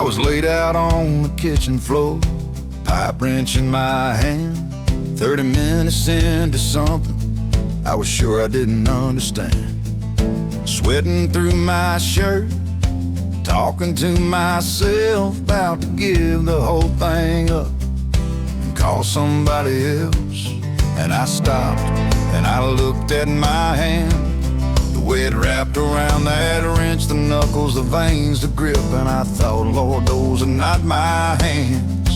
was laid out on the kitchen floor, pipe wrench in my hand, 30 minutes into something I was sure I didn't understand. Sweating through my shirt, talking to myself, about to give the whole thing up and call somebody else. And I stopped and I looked at my hand, the way it wrapped around that wrench, the knuckles, the veins, the grip. And I thought, Lord, those are not my hands,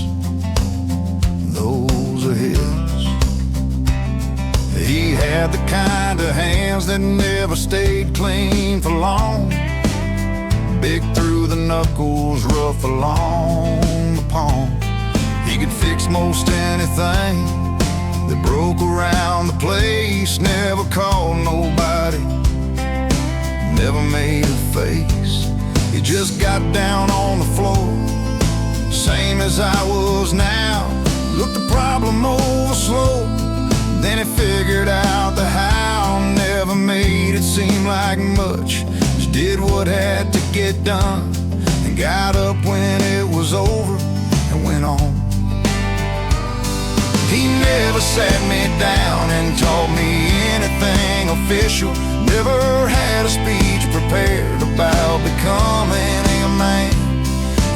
those are His. He had the kind of hands that never stayed clean for long, big through the knuckles, rough along the palm. He could fix most anything that broke around the place, never called nobody, never made a face. He just got down on the floor, same as I was now, looked the problem over slow. Then he figured out the how, never made it seem like much, just did what had to get done, and got up when it was over and went on. He never sat me down and taught me anything official, never had a speech prepared about becoming a man.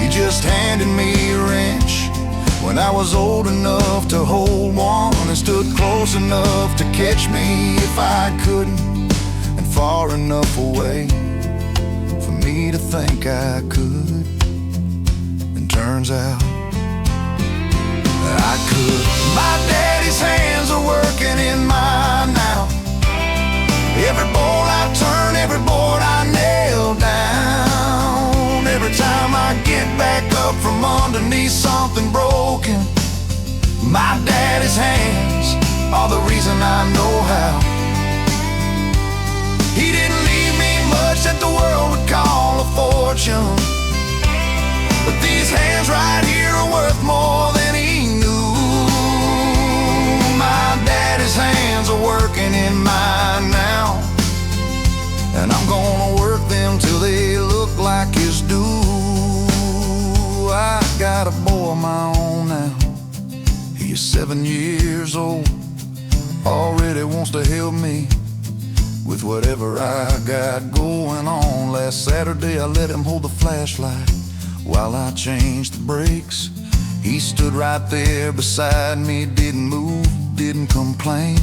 He just handed me a wrench when I was old enough to hold one, and stood close enough to catch me if I couldn't, and far enough away for me to think I could. And turns out that I could. My daddy's hands are working in mine now. Every bolt I turn, every board I nail down. Every time I get back up from underneath something broken, my daddy's hands are the reason I know how. He didn't leave me much that the world would call a fortune, but these hands right here are worth more than he knew. My daddy's hands are working in mine now, and I'm gonna work them till they look like his due. I got a boy of my own now, he is 7 years old, already wants to help me with whatever I got going on. Last Saturday I let him hold the flashlight while I changed the brakes. He stood right there beside me, didn't move, didn't complain.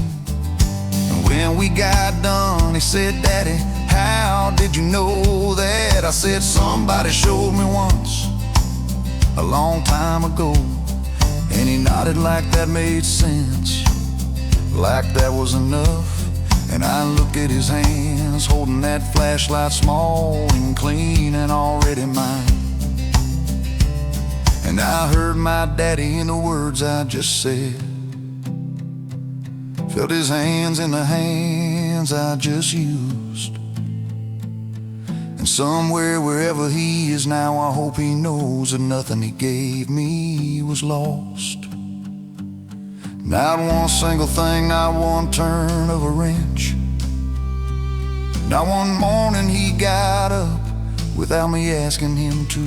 And when we got done, he said, Daddy, how did you know that? I said, somebody showed me once, a long time ago. And he nodded like that made sense, like that was enough. And I looked at his hands, holding that flashlight, small and clean and already mine. And I heard my daddy in the words I just said, felt his hands in the hands I just used. And somewhere, wherever he is now, I hope he knows that nothing he gave me was lost. Not one single thing, not one turn of a wrench, not one morning he got up without me asking him to.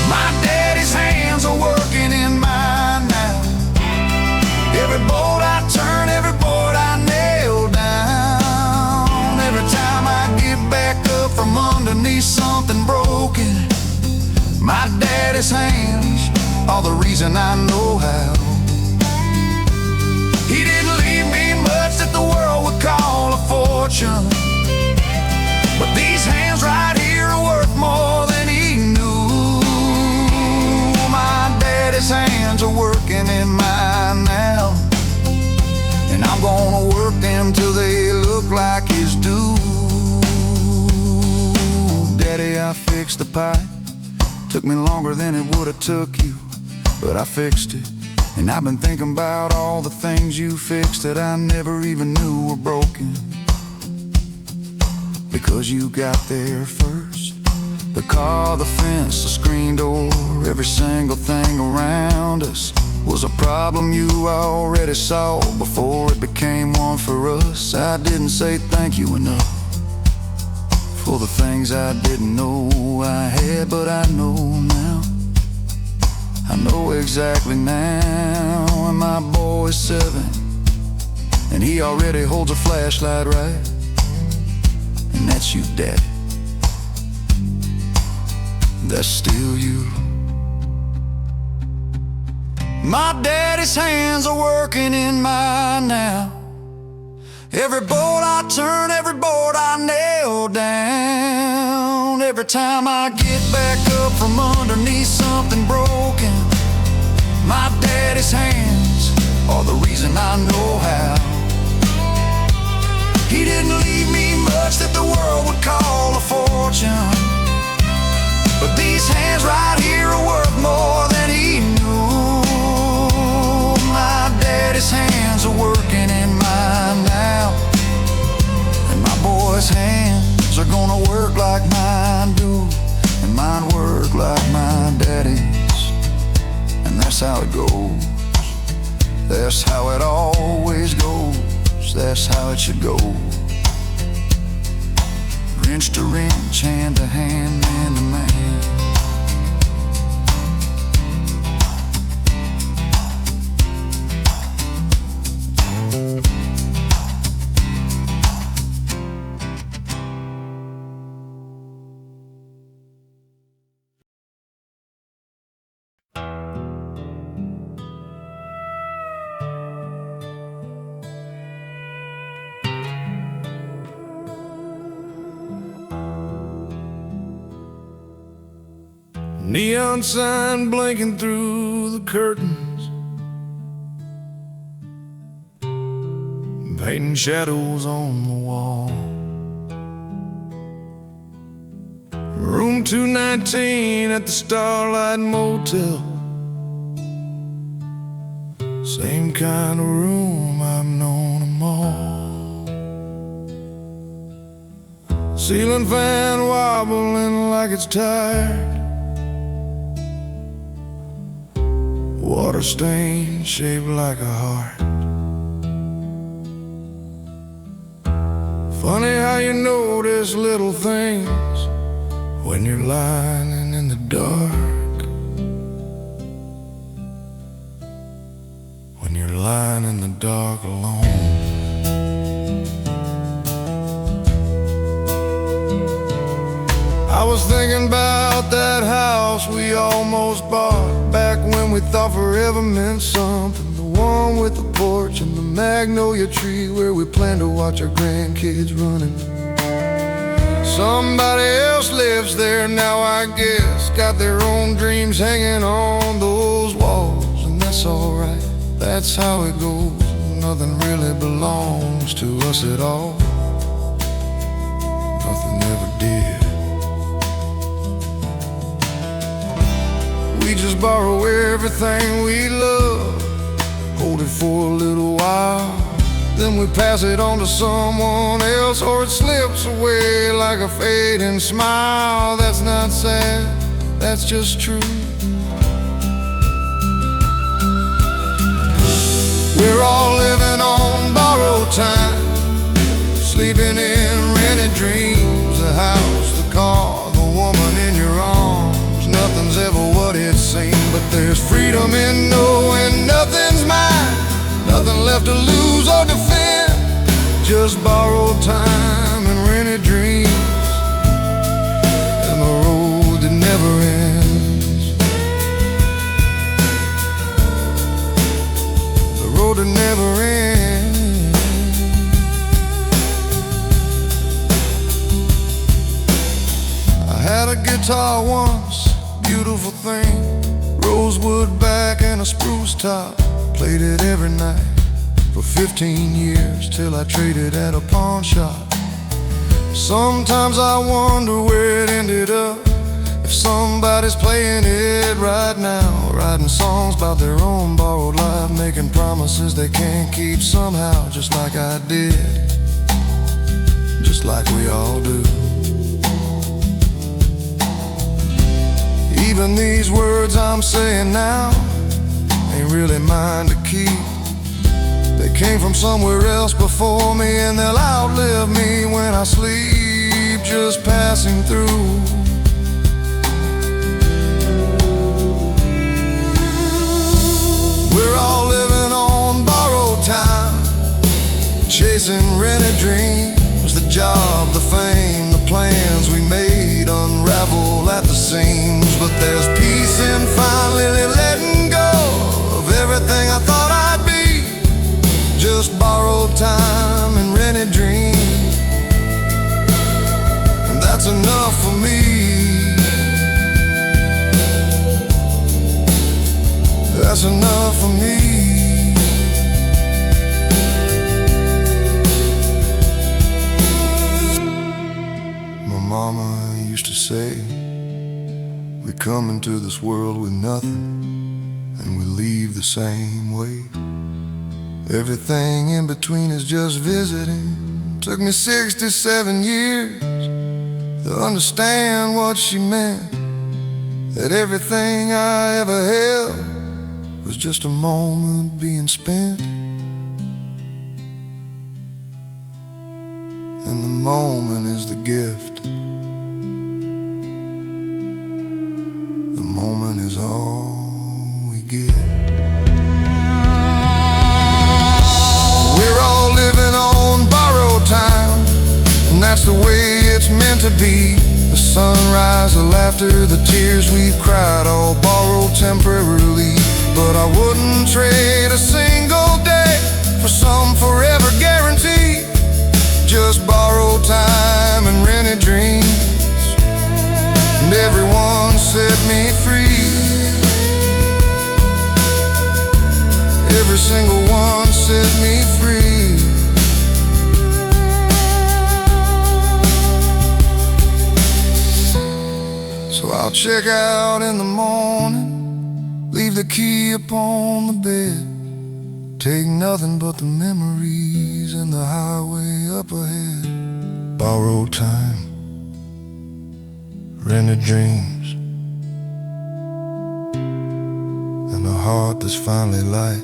My daddy's hands are working in mine now. Every bolt I turn, every board I nail down. Every time I get back up from underneath something broken, my daddy's hands are the reason I know how. He didn't leave me much that the world would call a fortune, but these hands right here are worth more than he knew. My daddy's hands are working in mine now, and I'm gonna work them till they look like his due. Daddy, I fixed the pipe, took me longer than it would have took you, but I fixed it. And I've been thinking about all the things you fixed that I never even knew were broken, because you got there first. The car, the fence, the screen door, every single thing around us was a problem you already saw before it became one for us. I didn't say thank you enough for the things I didn't know I had, but I know now. I know exactly now. And my boy's 7, and he already holds a flashlight, right? And that's you, Daddy. That's still you. My daddy's hands are working in mine now. Every bolt I turn, every board I nail down. Every time I get back up from underneath something broken, my daddy's hands are the reason I know how. He didn't leave me much that the world would call a fortune, but these hands right here are worth more than he knew. My daddy's hands are working in mine now, and my boy's hands are gonna work like mine do, and mine work like my daddy's. And that's how it goes. That's how it always goes. That's how it should go. Wrench to wrench, hand to hand, man to man. Neon sign blinking through the curtains, painting shadows on the wall. Room 219 at the Starlight Motel, same kind of room I've known them all. Ceiling fan wobbling like it's tired, water stain shaped like a heart. Funny how you notice little things when you're lying in the dark. When you're lying in the dark alone. I was thinking about that house we almost bought, back when we thought forever meant something. The one with the porch and the magnolia tree, where we planned to watch our grandkids running. Somebody else lives there now, I guess, got their own dreams hanging on those walls. And that's alright, that's how it goes. Nothing really belongs to us at all. Nothing ever did. We just borrow everything we love, hold it for a little while, then we pass it on to someone else, or it slips away like a fading smile. That's not sad, that's just true. We're all living on borrowed time, sleeping in rented dreams. The house, the car, the woman in your arms, nothing's ever what it seems. But there's freedom in knowing nothing's mine, nothing left to lose or defend, just borrowed time and rented dreams, and the road that never ends. The road that never ends. I had a guitar once, beautiful thing, rosewood back and a spruce top. Played it every night for 15 years, till I traded at a pawn shop. Sometimes I wonder where it ended up, if somebody's playing it right now, writing songs about their own borrowed life, making promises they can't keep somehow, just like I did, just like we all do. Even these words I'm saying now ain't really mine to keep. They came from somewhere else before me, and they'll outlive me when I sleep. just passing through. We're all living on borrowed time, chasing rented dreams. The job, the fame, the plans we made unravel at the seams. But there's peace in finally letting go of everything I thought I'd be. Just borrowed time and rented dreams, and that's enough for me. That's enough for me. My mama used to say, we come into this world with nothing, and we leave the same way. Everything in between is just visiting. Took me 67 years to understand what she meant, that everything I ever held was just a moment being spent. And the moment is the gift. The moment is all we get. We're all living on borrowed time, and that's the way it's meant to be. The sunrise, the laughter, the tears we've cried, all borrowed temporarily. But I wouldn't trade a single day for some forever guarantee. Just borrowed time and rented dreams, and everyone set me free. Every single one set me free. So I'll check out in the morning, leave the key upon the bed, take nothing but the memories and the highway up ahead. Borrowed time, rented dreams, and a heart that's finally light.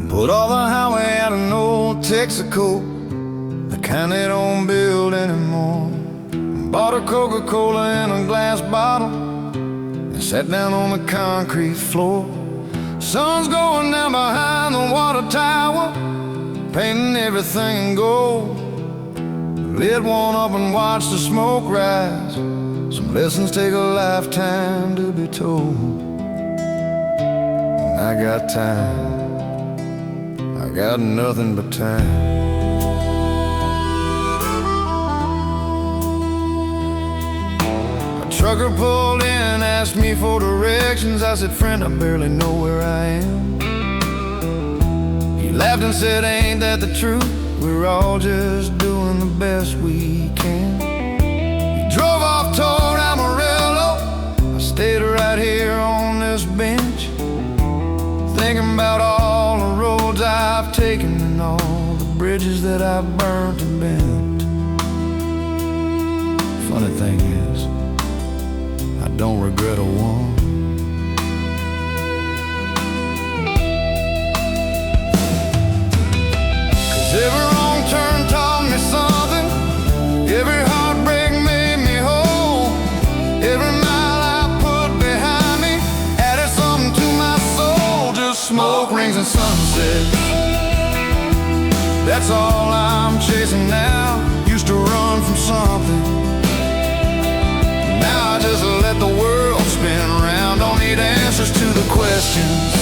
Put all the highway out of old Texaco, the kind they don't build anymore. Bought a Coca-Cola in a glass bottle and sat down on the concrete floor. Sun's going down behind the water tower, painting everything in gold. Lit one up and watched the smoke rise. Some lessons take a lifetime to be told. And I got time, I got nothing but time. A trucker pulled in, asked me for directions. I said, friend, I barely know where I am. He laughed and said, ain't that the truth? We're all just doing the best we can. He drove off toward Amarillo. I stayed right here on this bench, thinking about all the roads I've taken and all the bridges that I've burnt and bent. Funny thing is, I don't regret a one. 'Cause every wrong turn taught me something, every heartbreak made me whole, every mile I put behind me added something to my soul. Just smoke rings and sunsets, that's all I'm chasing now. Used to run from something, now I just let the world spin around. Don't need answers to the questions,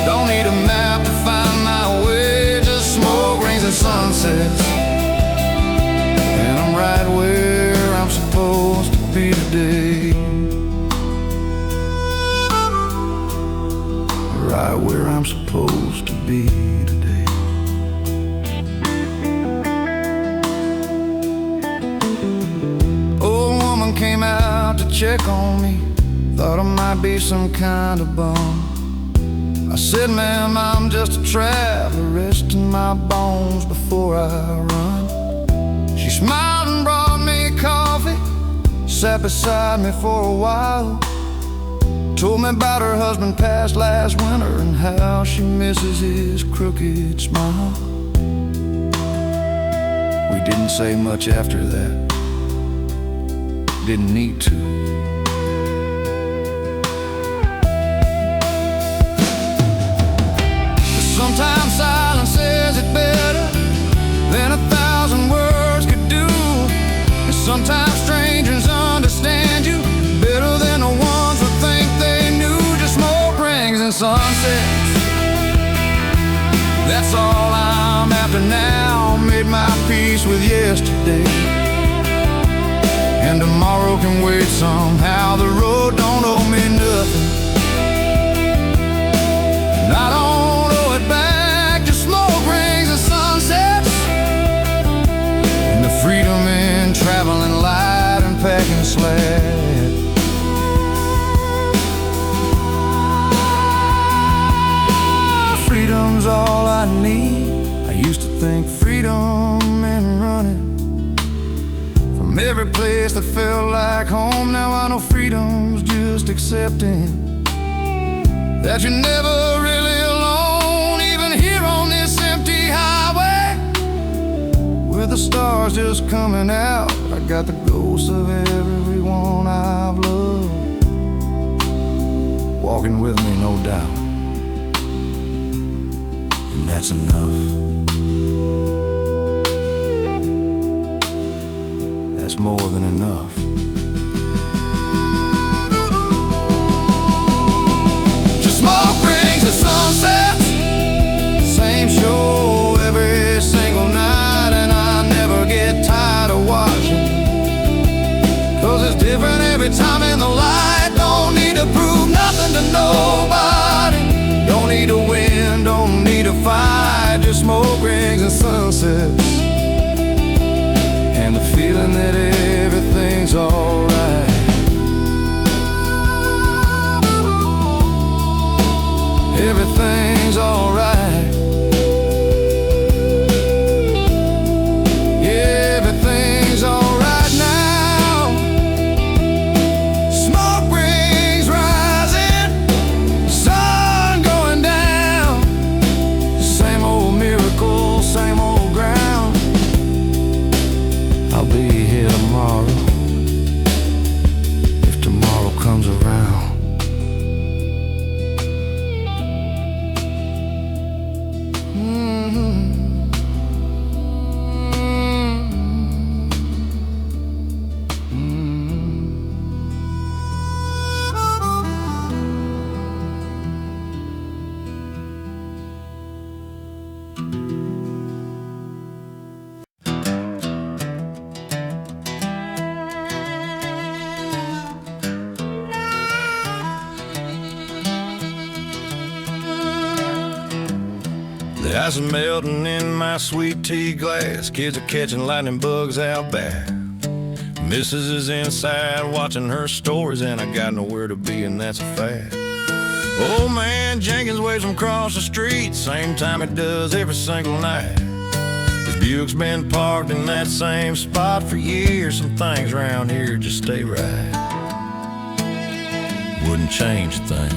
don't need a map to find my way. Just smoke rings and sunsets, and I'm right where I'm supposed to be today. Right where I'm supposed to be today. Old woman came out to check on me, thought I might be some kind of bum. I said, ma'am, I'm just a traveler, resting my bones before I run. She smiled and brought me coffee, sat beside me for a while, told me about her husband passed last winter and how she misses his crooked smile. We didn't say much after that, didn't need to. Sometimes silence says it better than 1,000 words could do, and sometimes strangers understand you better than the ones who think they knew. Just smoke rings and sunsets, that's all I'm after now. Made my peace with yesterday, and tomorrow can wait somehow. The road don't owe me nothing, and I don't owe it back. Just smoke rings and sunsets, and the freedom in traveling light and packing sled. Freedom's all I need. I used to think freedom meant running from every place that felt like home. Now I know freedom's just accepting that you're never really alone. Even here on this empty highway, with the stars just coming out, I got the ghosts of everyone I've loved walking with me, no doubt. And that's enough. That's more than enough. Just smoke rings and sunsets, same show every single night, and I never get tired of watching, 'cause it's different every time in the light. Don't need to prove nothing to nobody, don't need to win, don't need to fight. Just smoke rings and sunsets, and the feeling that everything's alright. Everything's alright. Everything's alright now. Smoke rings rising, sun going down. Same old miracle, same old ground. I'll be here tomorrow, if tomorrow comes around. The ice is melting in my sweet tea glass. Kids are catching lightning bugs out back. Mrs. is inside watching her stories, and I got nowhere to be, and that's a fact. Old man Jenkins waves from across the street, same time it does every single night. His Buick's been parked in that same spot for years. Some things around here just stay right, wouldn't change a thing.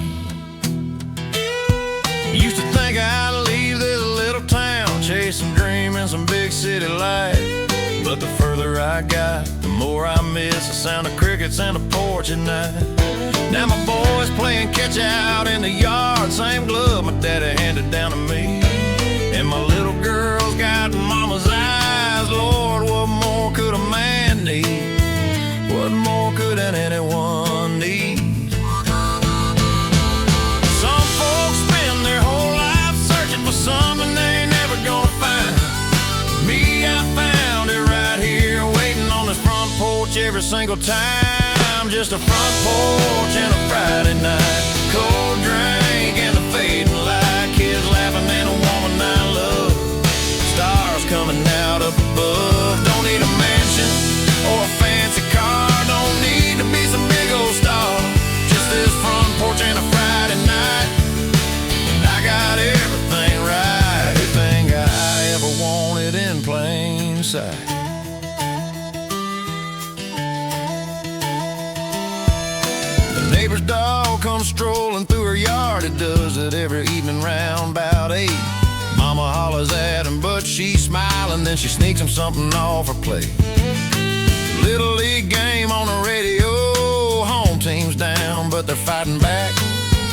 Used to think I'd leave this little town, chase some dream and some big city life, but the further I got, the more I miss the sound of crickets and the porch at night. Now my boys playing catch out in the yard, same glove my daddy handed down to me, and my little girl's got mama's eyes. Lord, what more could a man need? What more single time. Just a front porch and a Friday night, cold drink and the fading light, kids laughing and a woman I love, stars coming out up above. Don't need a mansion or a fancy car, don't need to be some big old star, just this front porch and a Friday night, and I got everything right, everything I ever wanted in plain sight. Neighbor's dog comes strolling through her yard. It does it every evening round about 8. Mama hollers at him, but she's smiling. Then she sneaks him something off her plate. Little league game on the radio. Home team's down, but they're fighting back.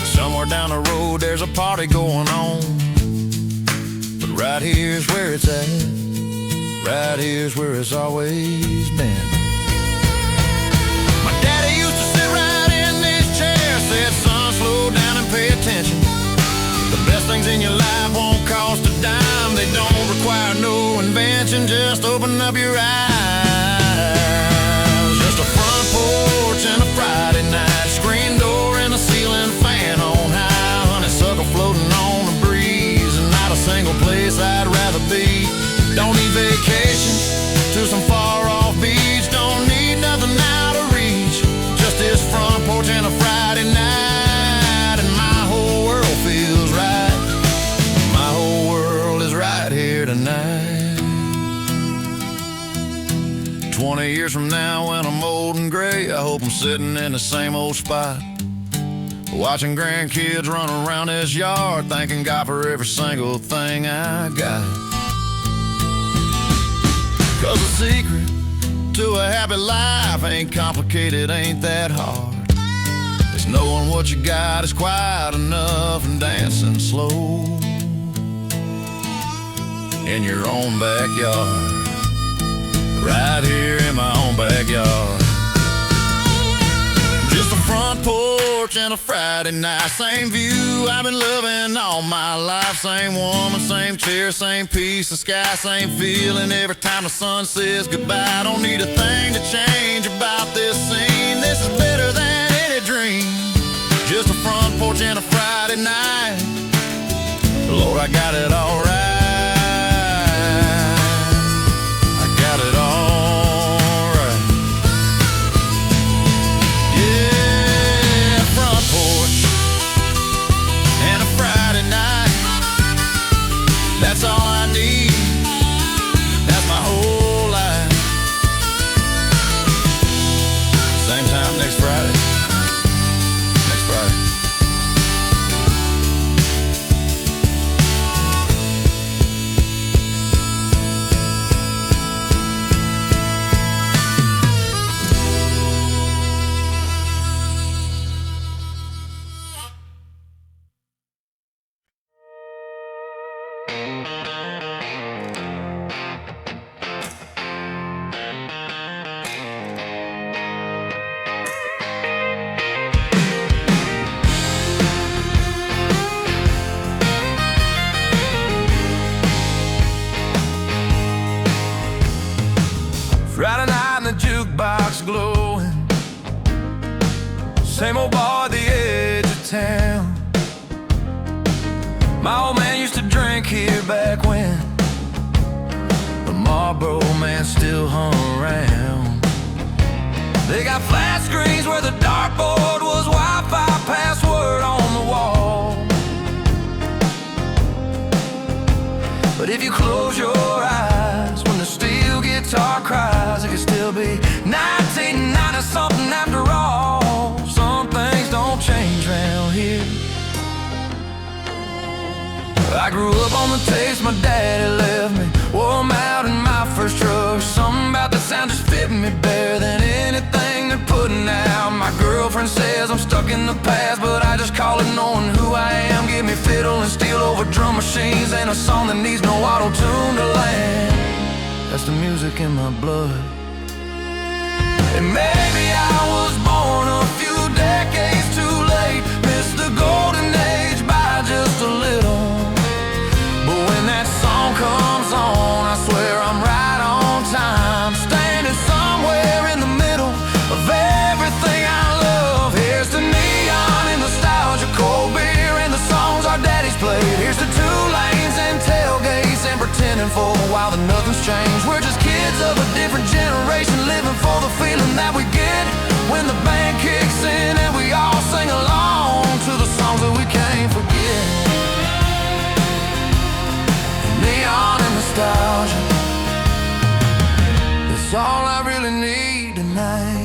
Somewhere down the road there's a party going on. But right here's where it's at. Right here's where it's always been. My daddy used to sit right in this chair, said, son, slow down and pay attention. The best things in your life won't cost a dime. They don't require no invention. Just open up your eyes. Just a front porch and a Friday night, screen door and a ceiling fan on high, honeysuckle floating on the breeze, and not a single place I'd rather be. Don't need vacation to some far off beach, don't need nothing out of reach. Just this front porch and a Friday night, and my whole world feels right. My whole world is right here tonight. 20 years from now when I'm old and gray, I hope I'm sitting in the same old spot, watching grandkids run around this yard, thanking God for every single thing I got. 'Cause the secret to a happy life ain't complicated, ain't that hard. It's knowing what you got is quiet enough and dancing slow in your own backyard, right here in my own backyard. Just a front porch and a Friday night, same view I've been loving all my life. Same woman, same chair, same piece of sky, same feeling every time the sun says goodbye. Don't need a thing to change about this scene. This is better than any dream. Just a front porch and a Friday night. Lord, I got it all right. I got it all. That's all I need. That's my whole life. Same time next Friday. Next Friday. Friday night and the jukebox glowing, same old bar at the edge of town. My old man used to drink here back when the Marlboro man still hung around. They got flat screens where the dartboard was Wi-Fi password on the wall. But if you close your eyes when the steel guitar cries, it could still be 1990 something after all. Some things don't change around here. I grew up on the tapes my daddy left me, wore 'em out in my first truck. Something about the sound just fit me better than anything they're putting out. My girlfriend says I'm stuck in the past, but I just call it knowing who I am. Give me fiddle and steel over drum machines, and a song that needs no auto-tune to land. That's the music in my blood. And maybe I was born a few decades too late, missed the golden age by just a little. But when that song comes on, I swear I'm right on time, standing somewhere in the middle, while that nothing's changed. We're just kids of a different generation, living for the feeling that we get when the band kicks in and we all sing along to the songs that we can't forget. Neon and nostalgia, that's all I really need tonight.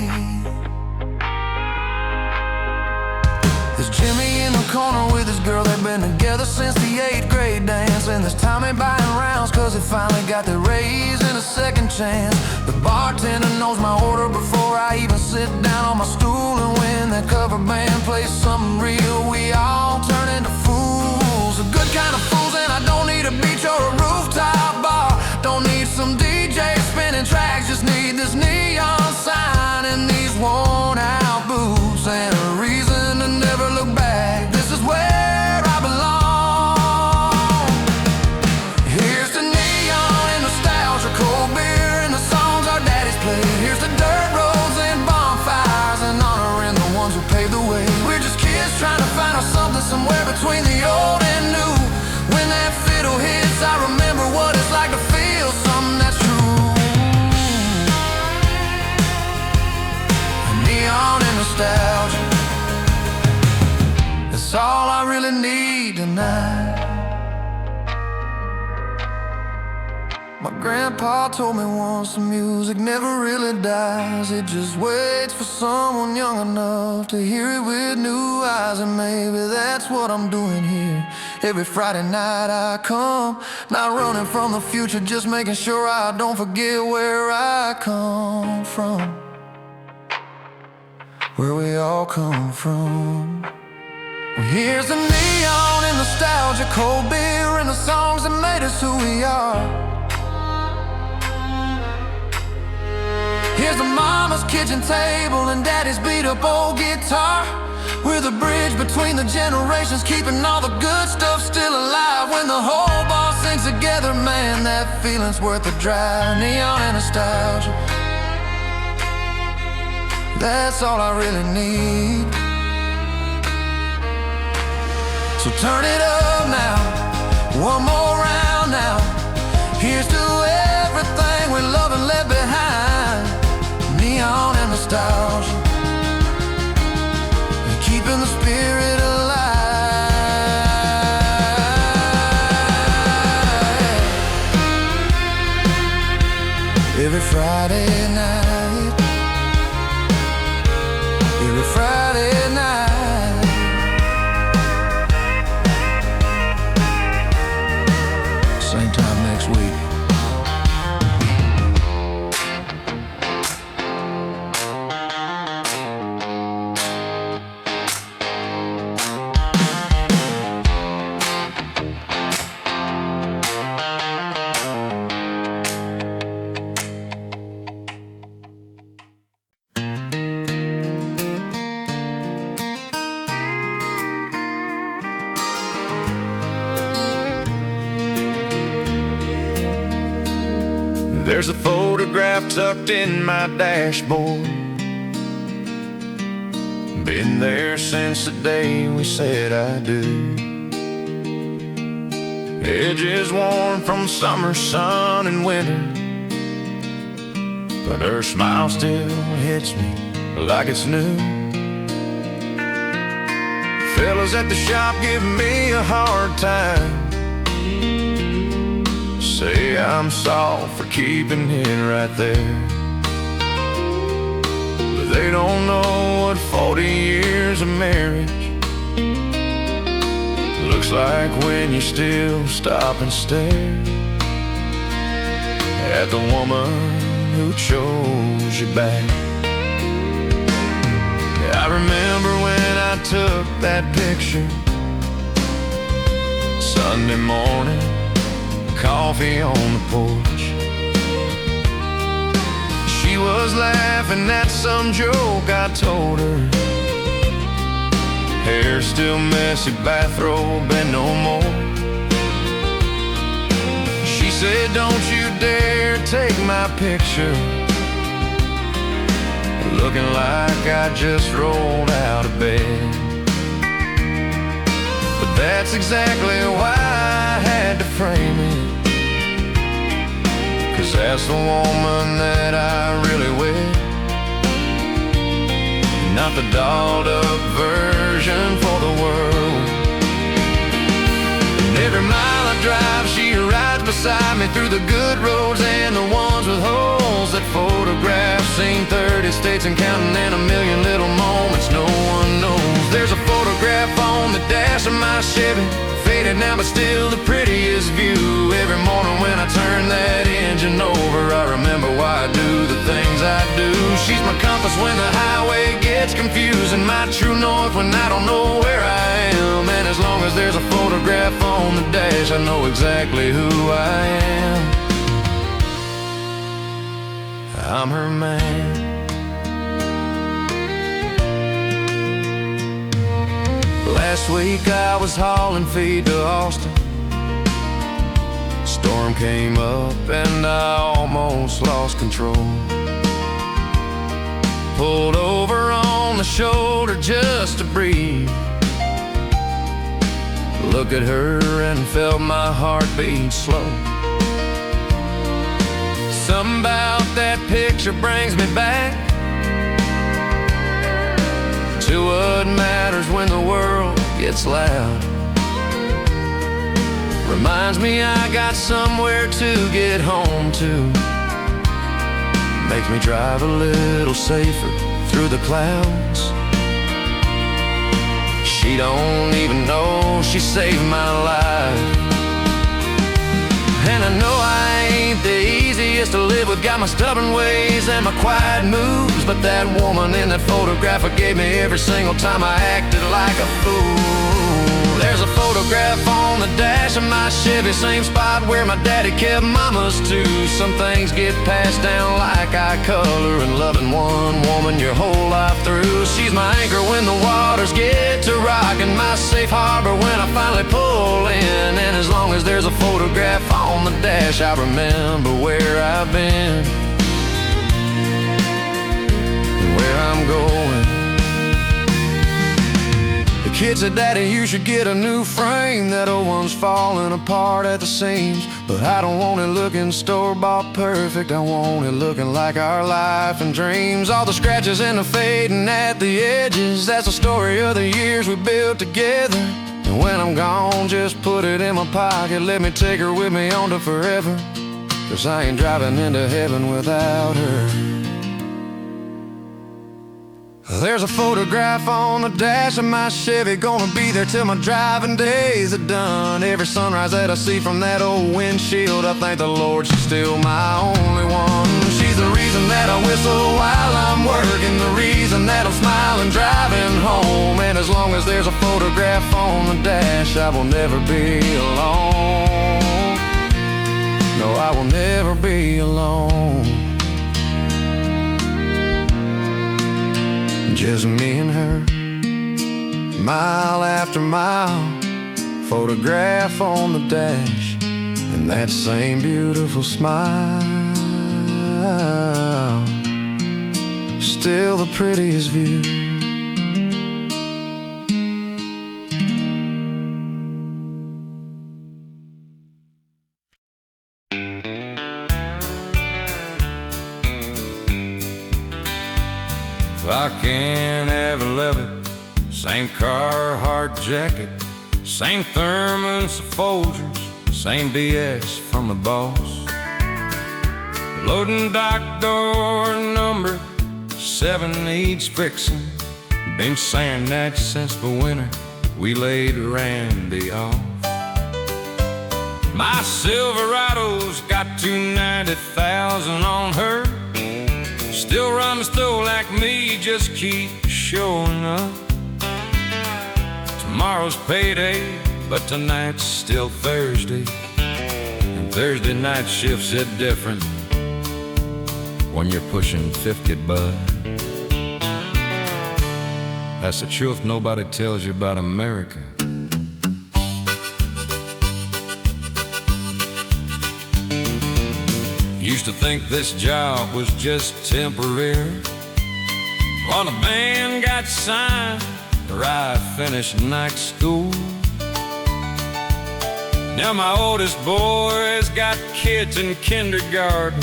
There's Jimmy in the corner with his girl. They've been together since the 8th grade dance. And there's Tommy buying rounds cause they finally got their raise and a second chance. The bartender knows my order before I even sit down on my stool. And when that cover band plays something real, we all turn into fools. A good kind of fools, and I don't need a beach or a rooftop bar. Don't need some DJ spinning tracks, just need this neon sign and these worn out boots and a reason to never look back. This is where I belong. Here's the neon and nostalgia, cold beer and the songs our daddies played. Here's the dirt roads and bonfires and honoring the ones who paved the way. We're just kids trying to find out something somewhere between the old and new. When that fiddle hits, I remember what it's like to feel something that's true. Neon and nostalgia, that's all I really need tonight. My grandpa told me once, the music never really dies. It just waits for someone young enough to hear it with new eyes. And maybe that's what I'm doing here. Every Friday night I come, not running from the future, just making sure I don't forget where I come from, where we all come from. Here's the neon and nostalgia, cold beer and the songs that made us who we are. Here's the mama's kitchen table and daddy's beat up old guitar. We're the bridge between the generations, keeping all the good stuff still alive. When the whole bar sings together, man, that feeling's worth the drive. Neon and nostalgia, that's all I really need. So turn it up now, one more round now. Here's to everything we love and left behind. Neon and nostalgia, keeping the spirit alive. Every Friday night, every Friday night, same time next week. There's a photograph tucked in my dashboard. Been there since the day we said I do. Edges worn from summer sun and winter, but her smile still hits me like it's new. Fellas at the shop give me a hard time, say I'm soft for keeping it right there. But they don't know what 40 years of marriage looks like when you still stop and stare at the woman who chose you back. I remember when I took that picture, Sunday morning, coffee on the porch. She was laughing at some joke I told her. Hair still messy, bathrobe and no more. She said, don't you dare take my picture, looking like I just rolled out of bed. But that's exactly why I had to frame it, 'cause that's the woman that I really wish, not the dolled up version for the world. And every mile I drive, she rides beside me through the good roads and the ones with holes. That photograph seen 30 states and counting, and a million little moments no one knows. There's a photograph on the dash of my Chevy, faded now but still the prettiest view. Every morning when I turn that engine over, I remember why I do the things I do. She's my compass when the highway gets confused, and my true north when I don't know where I am. And as long as there's a photograph on the dash, I know exactly who I am. I'm her man. Last week I was hauling feed to Austin. Storm came up and I almost lost control. Pulled over on the shoulder just to breathe. Looked at her and felt my heartbeat slow. Something about that picture brings me back to what matters when the world gets loud. Reminds me I got somewhere to get home to. Makes me drive a little safer through the clouds. She don't even know she saved my life. And I know I ain't the easiest to live with, got my stubborn ways and my quiet moves, but that woman in that photograph forgave me every single time I acted like a fool. There's a photograph on the dash of my Chevy, same spot where my daddy kept mama's too. Some things get passed down like eye color, and loving one woman your whole life through. She's my anchor when the waters get to rockin', my safe harbor when I finally pull in. And as long as there's a photograph on the dash, I remember where I've been and where I'm going. The kid said, "Daddy, you should get a new frame. That old one's falling apart at the seams." But I don't want it looking store-bought perfect. I want it looking like our life and dreams. All the scratches and the fading at the edges, that's the story of the years we built together. And when I'm gone, just put it in my pocket. Let me take her with me on to forever, 'cause I ain't driving into heaven without her. There's a photograph on the dash of my Chevy, gonna be there till my driving days are done. Every sunrise that I see from that old windshield, I thank the Lord she's still my only one. She's the reason that I whistle while I'm working, the reason that I'm smiling driving home. And as long as there's a photograph on the dash, I will never be alone. No, I will never be alone. Just me and her, mile after mile, photograph on the dash, and that same beautiful smile, still the prettiest view. I can't ever love it. Same Carhartt jacket, same Thermans of Folgers, same BS from the boss. Loading dock door number 7 needs fixing. Been saying that since the winter we laid Randy off. My Silverado's got 290,000 on her. Still runs still like me, just keep showing up. Tomorrow's payday, but tonight's still Thursday. And Thursday night shifts hit different when you're pushing 50, bud. That's the truth nobody tells you about America. Used to think this job was just temporary. While the band got signed, or I finished night school. Now my oldest boy's got kids in kindergarten,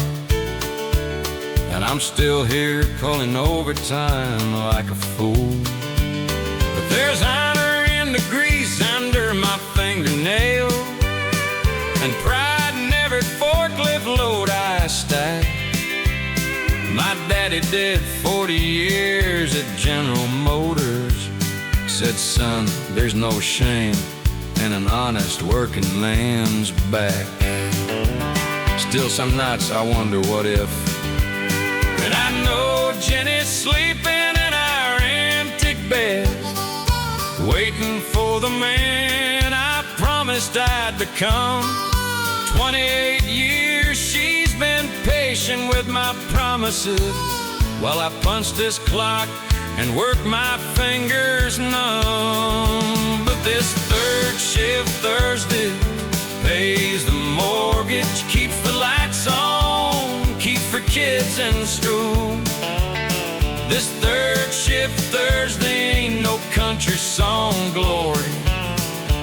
and I'm still here pulling overtime like a fool. But there's honor in the grease under my fingernail, and pride in every forklift load I stack. My daddy did 40 years at General Motors. Said, son, there's no shame in an honest working man's back. Still some nights I wonder what if. And I know Jenny's sleeping in our empty bed, waiting for the man I promised I'd become. 28 years she's been patient with my promises, while I punch this clock and work my fingers numb. But this third shift Thursday pays the mortgage, keeps the lights on, keeps for kids in school. This third shift Thursday ain't no country song glory,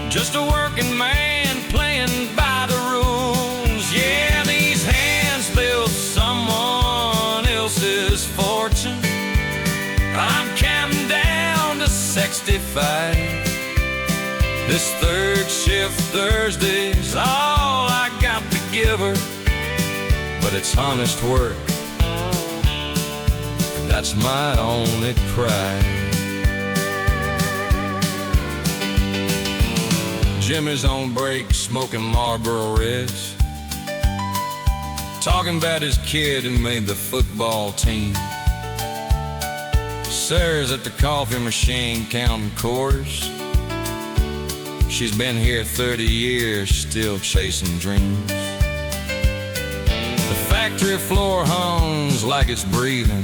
just a working man playing by the rules. Yeah, these hands build someone else's fortune. I'm counting down to 65. This third shift Thursday's all I got to give her, but it's honest work, that's my only pride. Jimmy's on break, smoking Marlboro Reds, talking about his kid who made the football team. Sarah's at the coffee machine counting quarters. She's been here 30 years, still chasing dreams. The factory floor hums like it's breathing.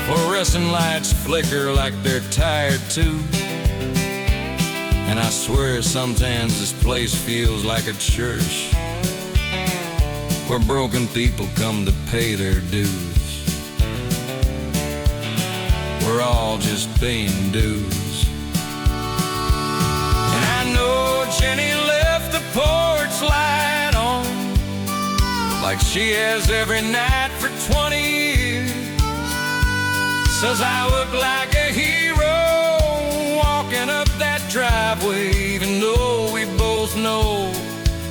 Fluorescent lights flicker like they're tired too. And I swear sometimes this place feels like a church, where broken people come to pay their dues. We're all just paying dues. And I know Jenny left the porch light on, like she has every night for 20 years. Says I look like a hero walking up that driveway, even though we both know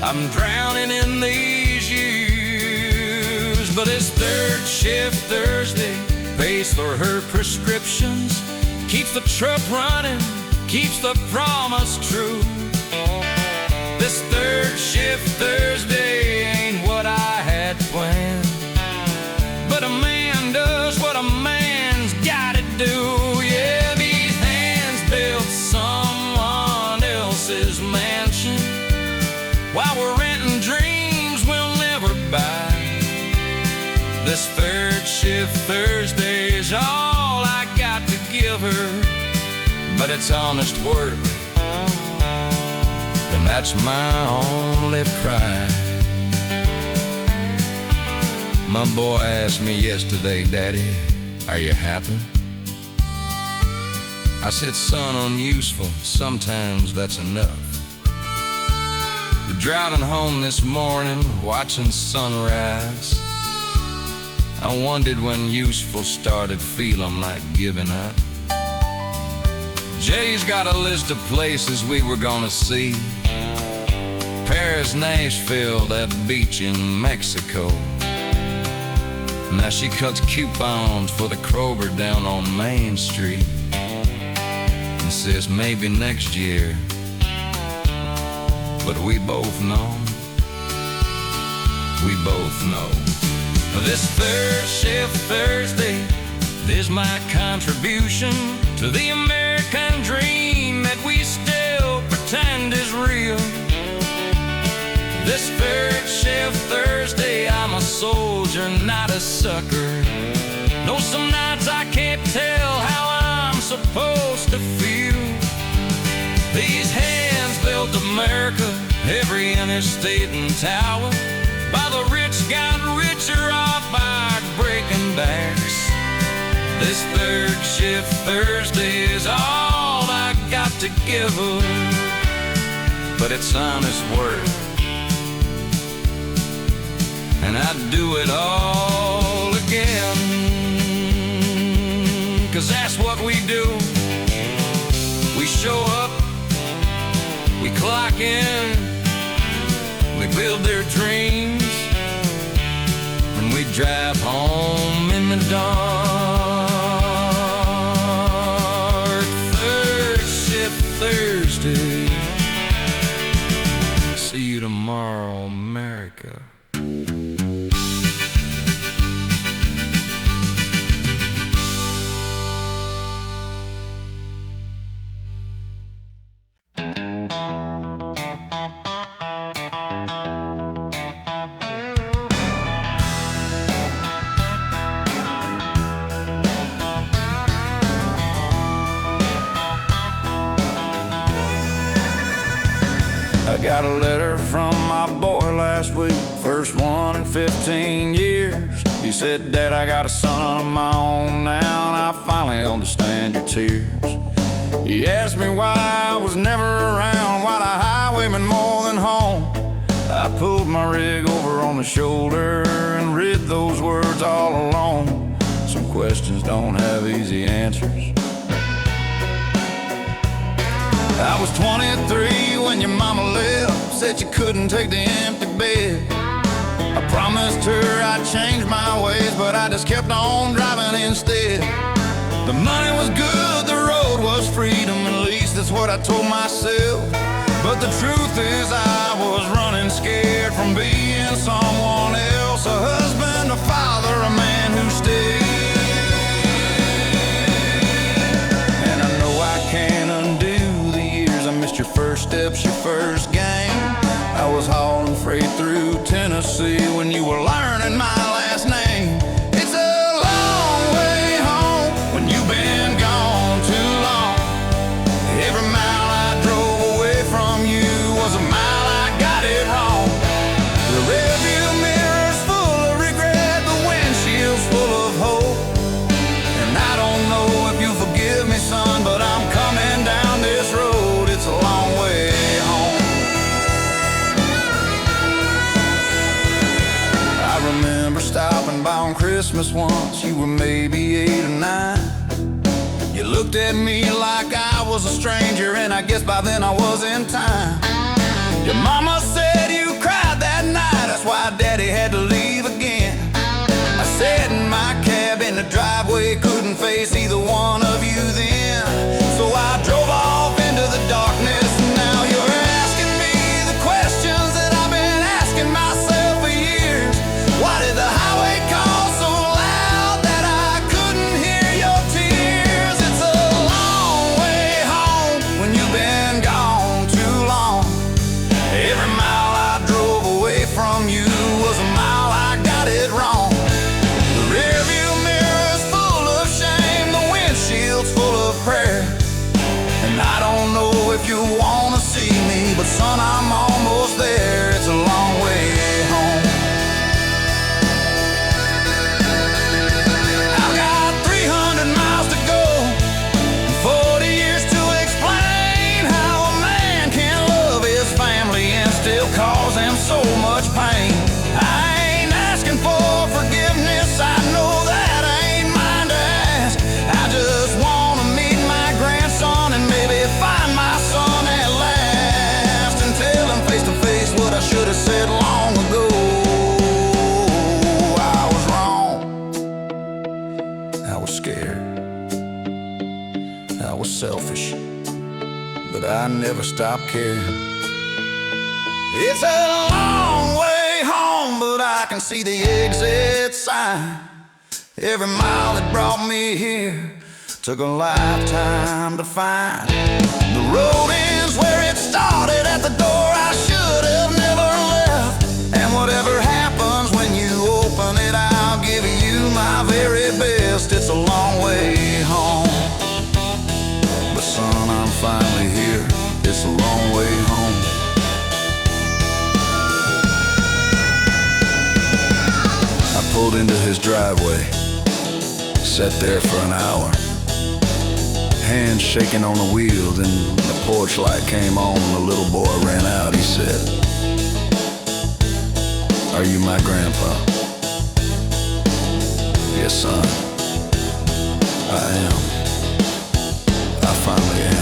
I'm drowning in these years. But it's third shift Thursday pays for her prescriptions, keeps the truck running, keeps the promise true. This third shift Thursday ain't what I had planned, but a man does what a man's gotta do. Yeah, these hands built someone else's mansion, while we're renting dreams we'll never buy. This third shift Thursday's all I got to give her, but it's honest work, and that's my only pride. My boy asked me yesterday, Daddy, are you happy? I said, son, unuseful, sometimes that's enough. Driving home this morning, watching sunrise, I wondered when useful started feeling like giving up. Jay's got a list of places we were gonna see: Paris, Nashville, that beach in Mexico. Now she cuts coupons for the Kroger down on Main Street and says maybe next year. But we both know, this third shift Thursday is my contribution to the American dream that we still pretend is real. This third shift Thursday, I'm a soldier, not a sucker. No, some nights I can't tell how I'm supposed to feel. These hands built America, every interstate and tower, while the rich got richer off by breaking backs. This third shift Thursday is all I got to give her, but it's honest work. And I'd do it all again, 'cause that's what we do. We show up, we clock in, we build their dreams, and we drive home in the dark. Third shift Thursday. See you tomorrow, America. I got a letter from my boy last week, first one in 15 years. He said, "Dad, I got a son of my own now, and I finally understand your tears." He asked me why I was never around, why the highwayman more than home. I pulled my rig over on the shoulder and read those words all alone. Some questions don't have easy answers. I was 23 when your mama left, said you couldn't take the empty bed. I promised her I'd change my ways, but I just kept on driving instead. The money was good, the road was freedom, at least that's what I told myself. But the truth is I was running scared from being someone else, a husband, a father, a man who stayed. And I know I can't undo the years I missed your first steps, your first game. I was hauling freight through Tennessee when you were learning my last name. It's a long way home when you've been gone too long. Every mile I drove away from you was a mile I got it wrong. The rearview mirror's full of regret, the windshield's full of hope. And I don't know if you forgive me, son, but I'm coming down this road. It's a long way home. I remember stopping by on Christmas once. You were maybe 8 or 9. You looked at me like I was a stranger, and I guess by then I was in time. Your mama said you cried that night, that's why Daddy had to leave again. I sat in my cab in the driveway, couldn't face either one of you then. So I drove off into the darkness, and now you're asking me the questions that I've been asking myself for years. Why did the highway call so loud that I couldn't hear your tears? It's a long way home when you've been gone too long. Every mile I drove away from you was a mile I got it wrong. The rearview mirror's full of shame, the windshield's full of prayer. And I don't know if you wanna see me, but son, I'm almost there. It's a long way home. I've got 300 miles to go, and 40 years to explain how a man can love his family and still cause them so much pain. I ain't asking for forgiveness, I know that ain't mine to ask. I just wanna meet my grandson and maybe find my son at last, and tell him face to face what I should have said long ago. I was wrong, I was scared, I was selfish, but I never stopped caring. It's a long way home, but I can see the exit sign. Every mile that brought me here took a lifetime to find. The road ends where it started, at the door I should have never left. And whatever happens when you open it, I'll give you my very best. It's a long way home, but son, I'm finally here. It's a long way home. I pulled into his driveway, sat there for an hour. hands shaking on the wheel. Then the porch light came on and the little boy ran out. He said, "Are you my grandpa?" "Yes, son, I am. I finally am."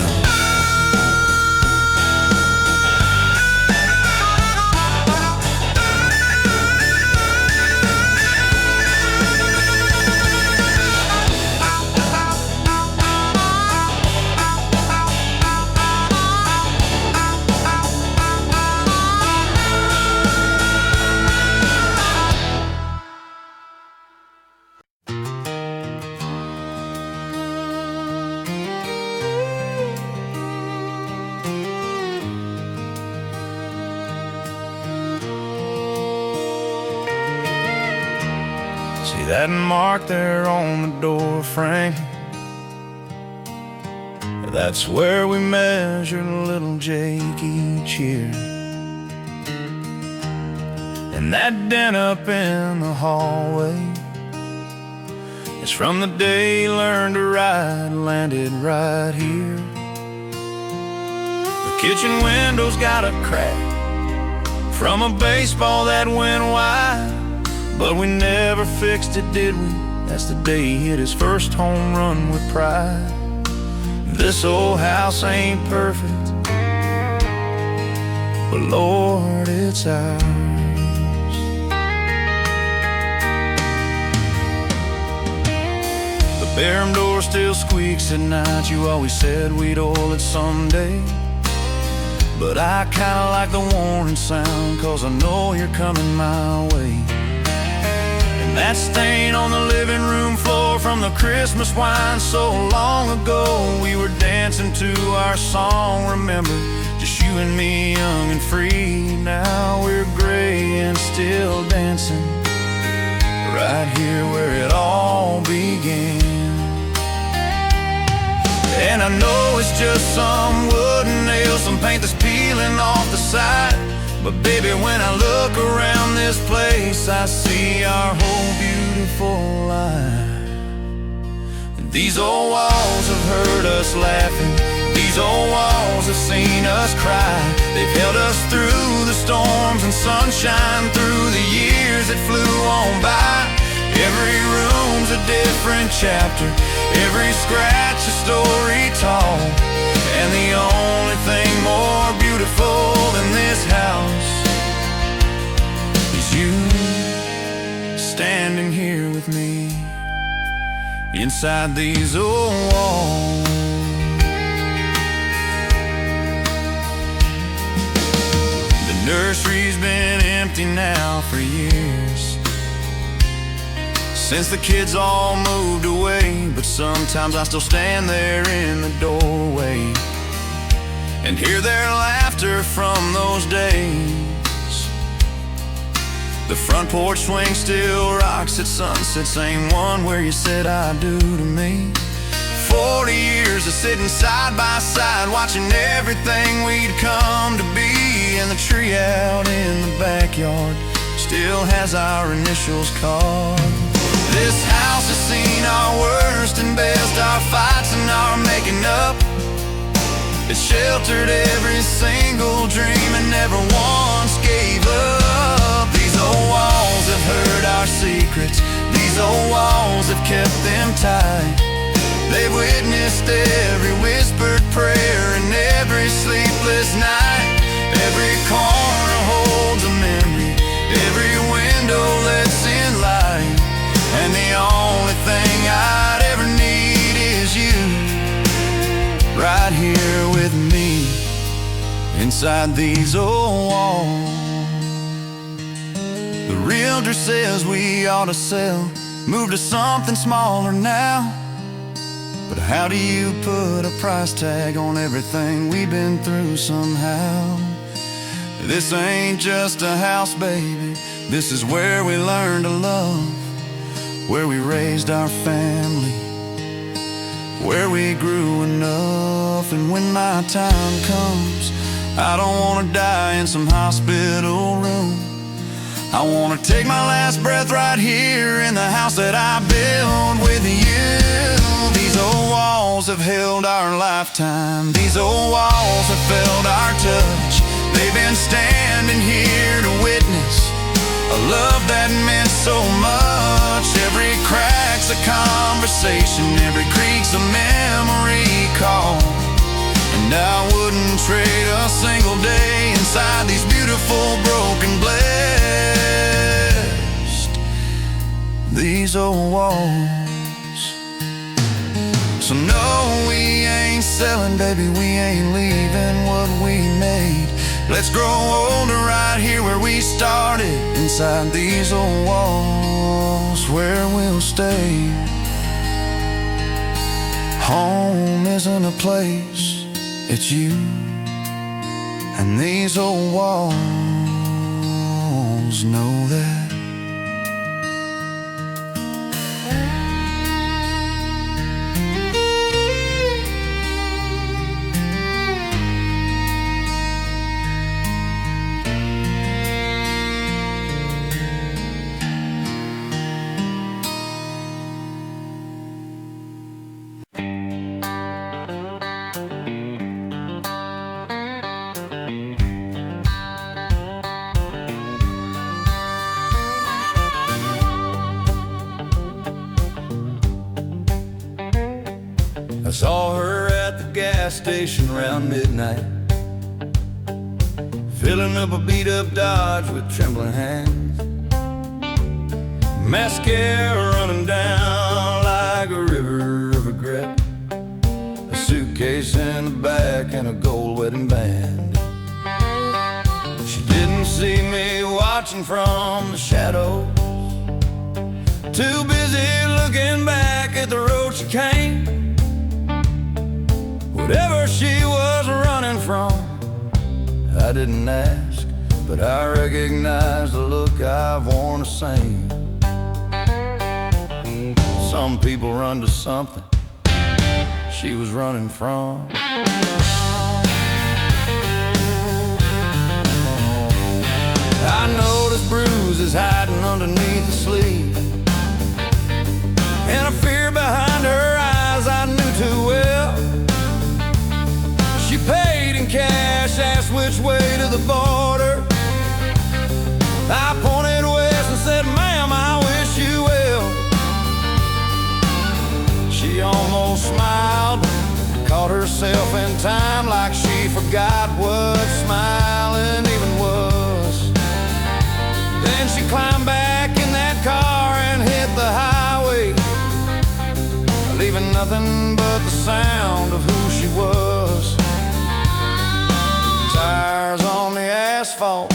See that mark there on the door frame? That's where we measured little Jake each year. And that dent up in the hallway is from the day he learned to ride, landed right here. The kitchen window's got a crack from a baseball that went wide, but we never fixed it, did we? That's the day he hit his first home run with pride. This old house ain't perfect, but Lord, it's ours. The bedroom door still squeaks at night. You always said we'd oil it someday, but I kinda like the warning sound, 'cause I know you're coming my way. That stain on the living room floor from the Christmas wine so long ago. We were dancing to our song, remember? Just you and me, young and free. Now we're gray and still dancing right here where it all began. And I know it's just some wooden nail, some paint that's peeling off the side, but baby, when I look around this place, I see our whole beautiful life. And these old walls have heard us laughing, these old walls have seen us cry. They've held us through the storms and sunshine, through the years that flew on by. Every room's a different chapter, every scratch a story tall. And the only thing more beautiful than this house is you standing here with me inside these old walls. The nursery's been empty now for years, since the kids all moved away, but sometimes I still stand there in the doorway and hear their laughter from those days. The front porch swing still rocks at sunset, same one where you said I do to me. 40 years of sitting side by side, watching everything we'd come to be. And the tree out in the backyard still has our initials carved. This house has seen our worst and best, our fights and our making up. It's sheltered every single dream and never once gave up. These old walls have heard our secrets, these old walls have kept them tight. They've witnessed every whispered prayer and every sleepless night. Every corner holds a memory, every window lets in light. And the only thing I'd ever need is you, right here with me inside these old walls. The realtor says we ought to sell, move to something smaller now. But how do you put a price tag on everything we've been through somehow? This ain't just a house, baby, this is where we learn to love, where we raised our family, where we grew enough. And when my time comes, I don't want to die in some hospital room. I want to take my last breath right here in the house that I built with you. These old walls walls have held our lifetime. These old walls have felt our touch. They've been standing here to witness a love that meant so much. Every crack's a conversation, every creak's a memory call. And I wouldn't trade a single day inside these beautiful broken blessed these old walls. So no, we ain't selling, baby, we ain't leaving what we made. Let's grow older right here where we started, inside these old walls where we'll stay. Home isn't a place, it's you and these old walls know that. I saw her at the gas station around midnight, filling up a beat-up Dodge with trembling hands. Mascara running down like a river of regret, a suitcase in the back and a gold wedding band. She didn't see me watching from the shadows, too busy looking back at the road she came. Whatever she was running from, I didn't ask, but I recognized the look I've worn the same. Some people run to something she was running from. I noticed bruises hiding underneath the sleeve, and a fear behind her eyes I knew too well. She paid in cash, asked which way to the border. I pointed west and said, ma'am, I wish you well. She almost smiled, caught herself in time like she forgot what smiling even was. Then she climbed back in that car and hit the highway, leaving nothing but the sound of who she was. Tires on the asphalt,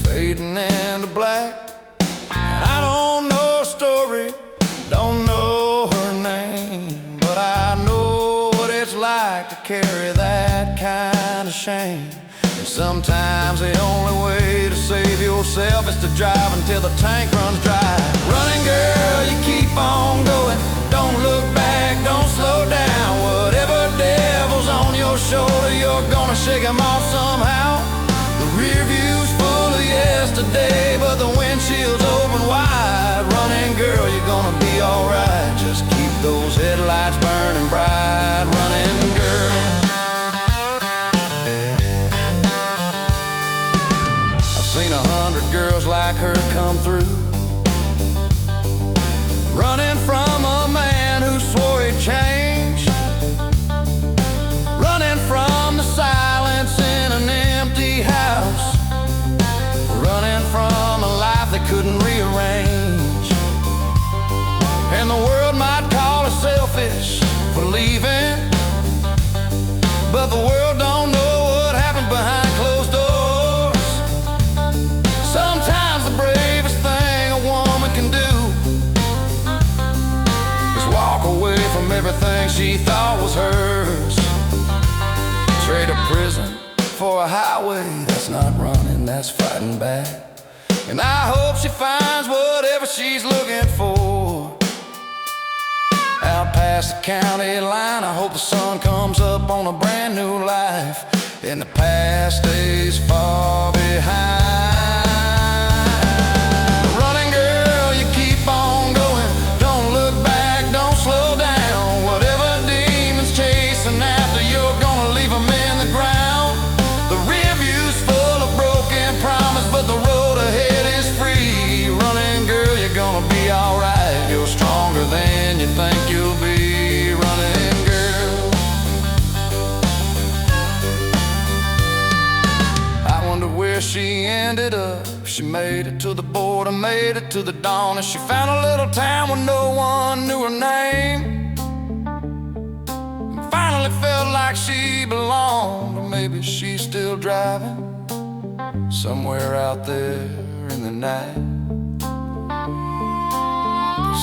fading into black. I don't know her story, don't know her name, but I know what it's like to carry that kind of shame. And sometimes the only way to save yourself is to drive until the tank runs dry. Running girl, you keep on going, don't look back, don't slow down. Whatever devil's on your shoulder, you're gonna shake him off somehow. The rear view's full of yesterday, but the windshield's open wide. Running girl, you're gonna be alright, just keep those headlights burning bright. Running girl. I've seen 100 girls like her come through, running from a man who swore he'd change, running from the silence in an empty house, running from a life they couldn't rearrange. And the world might call us selfish for leaving, but the world don't know what happens behind closed doors. Sometimes the bravest thing a woman can do is walk away from everything she thought was hers. Trade a prison for a highway that's not running, that's fighting back. And I hope she finds whatever she's looking for. Out past the county line, I hope the sun comes up on a brand new life, and the past stays far behind. Running girl, you keep on going, don't look back, don't slow down. Whatever demons chase where she ended up. She made it to the border, made it to the dawn, and she found a little town where no one knew her name. And finally felt like she belonged, or maybe she's still driving somewhere out there in the night.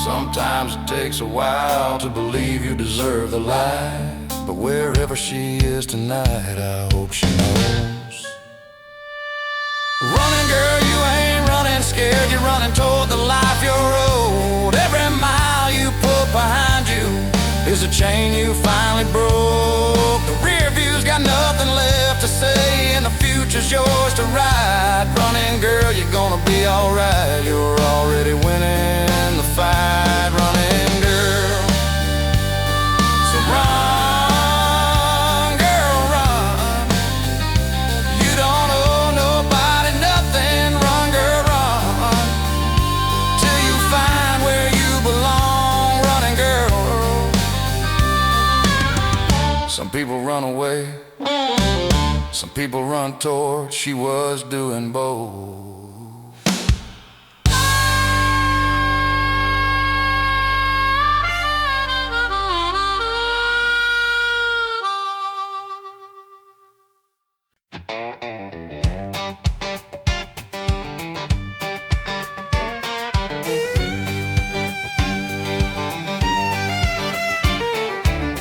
Sometimes it takes a while to believe you deserve the light, but wherever she is tonight, I hope she knows. Running, girl, you ain't running scared. You're running toward the life you're owed. Every mile you put behind you is a chain you finally broke. The rear view's got nothing left to say, and the future's yours to ride. Running, girl, you're gonna be alright. You're already winning the fight. Running, girl, so run, girl, run. You don't owe nobody nothing. Run, girl, run, till you find where you belong. Running, girl. Some people run away, some people run toward. She was doing both.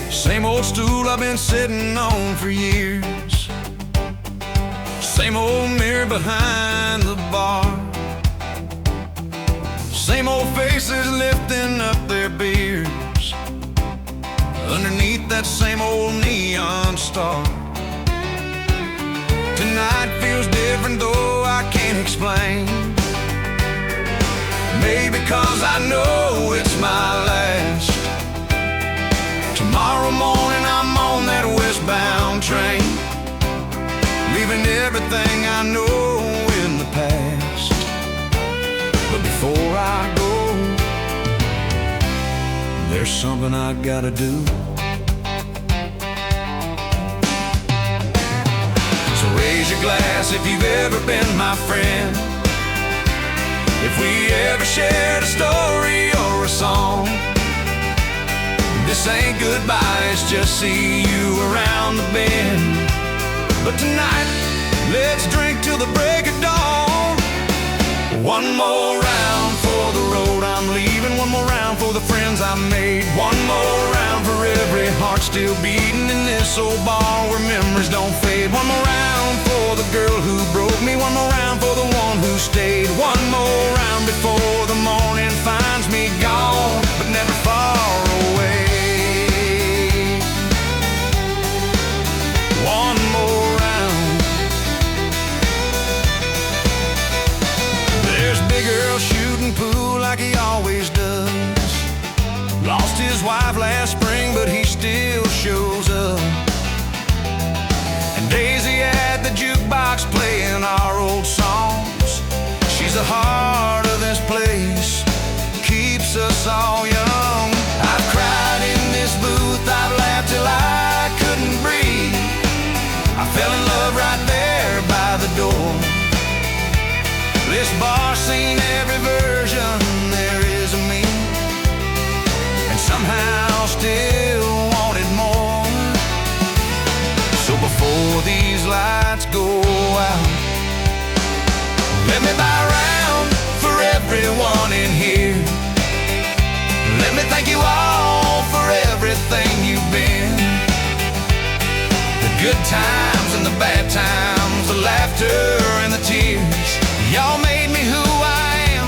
Same old stool I've been sitting on for years, same old mirror behind the bar, same old faces lifting up their beers underneath that same old neon star. Tonight feels different, though I can't explain. Maybe 'cause I know it's my last. Tomorrow morning I'm on that westbound train, leaving everything I know in the past. But before I go, there's something I gotta do. So raise your glass if you've ever been my friend, if we ever shared a story or a song. This ain't goodbye, it's just see you around the bend. But tonight, let's drink till the break of dawn. One more round for the road I'm leaving, one more round for the friends I made, one more round for every heart still beating in this old bar where memories don't fade. One more round for the girl who broke me, one more round for the one who stayed, one more round before the morning finds me gone, but never far away. One more round. There's Big Earl shooting pool like he always does. Lost his wife last spring, but he still shows up. And Daisy at the jukebox playing our old songs. She's the heart of this place, keeps us all young. I've cried in this booth, I've laughed till I couldn't breathe. I fell in love right there by the door. This bar seen every version there is of me, and somehow still wanted more. So before these lights go out, let me buy a round for everyone in here. Let me thank you all for everything you've been. The good times and the bad times, the laughter and the tears. Y'all made me who I am.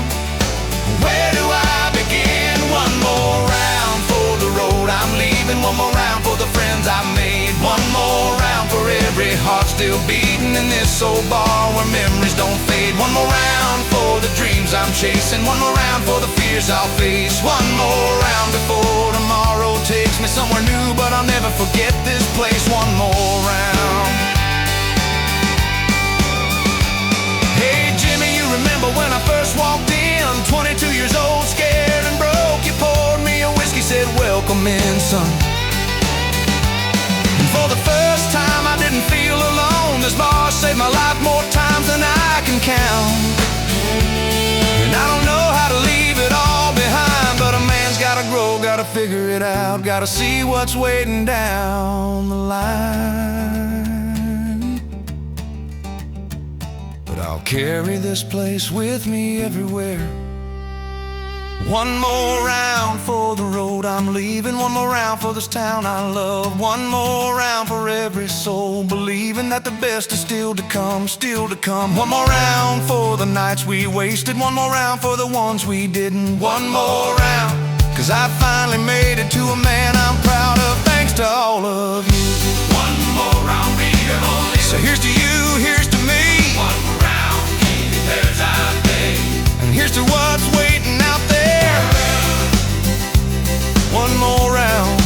Where do I begin? One more round for the road I'm leaving, one more round for the friends I made, one more round for every heart still beating in this old bar where memories don't fade. One more round for the dreams I'm chasing, one more round for the fears I'll face, one more round before tomorrow takes me somewhere new, but I'll never forget this place. One more round. Hey Jimmy, you remember when I first walked in, 22 years old, scared and broke. You poured me a whiskey, said welcome in, son. And for the first time I didn't feel alone. This bar saved my life more times than I it out. Gotta see what's waiting down the line. But I'll carry this place with me everywhere. One more round for the road I'm leaving. One more round for this town I love. One more round for every soul believing that the best is still to come, still to come. One more round for the nights we wasted. One more round for the ones we didn't. One more round, 'cause I finally made it to a man I'm proud of, thanks to all of you. One more round, we have only. So here's to you, here's to me. One more round, there's our day. And here's to what's waiting out there. One more round.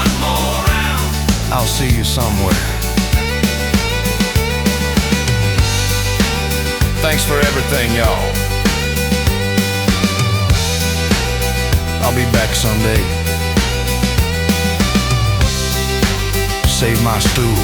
One more round. I'll see you somewhere. Thanks for everything, y'all. I'll be back someday. Save my stool.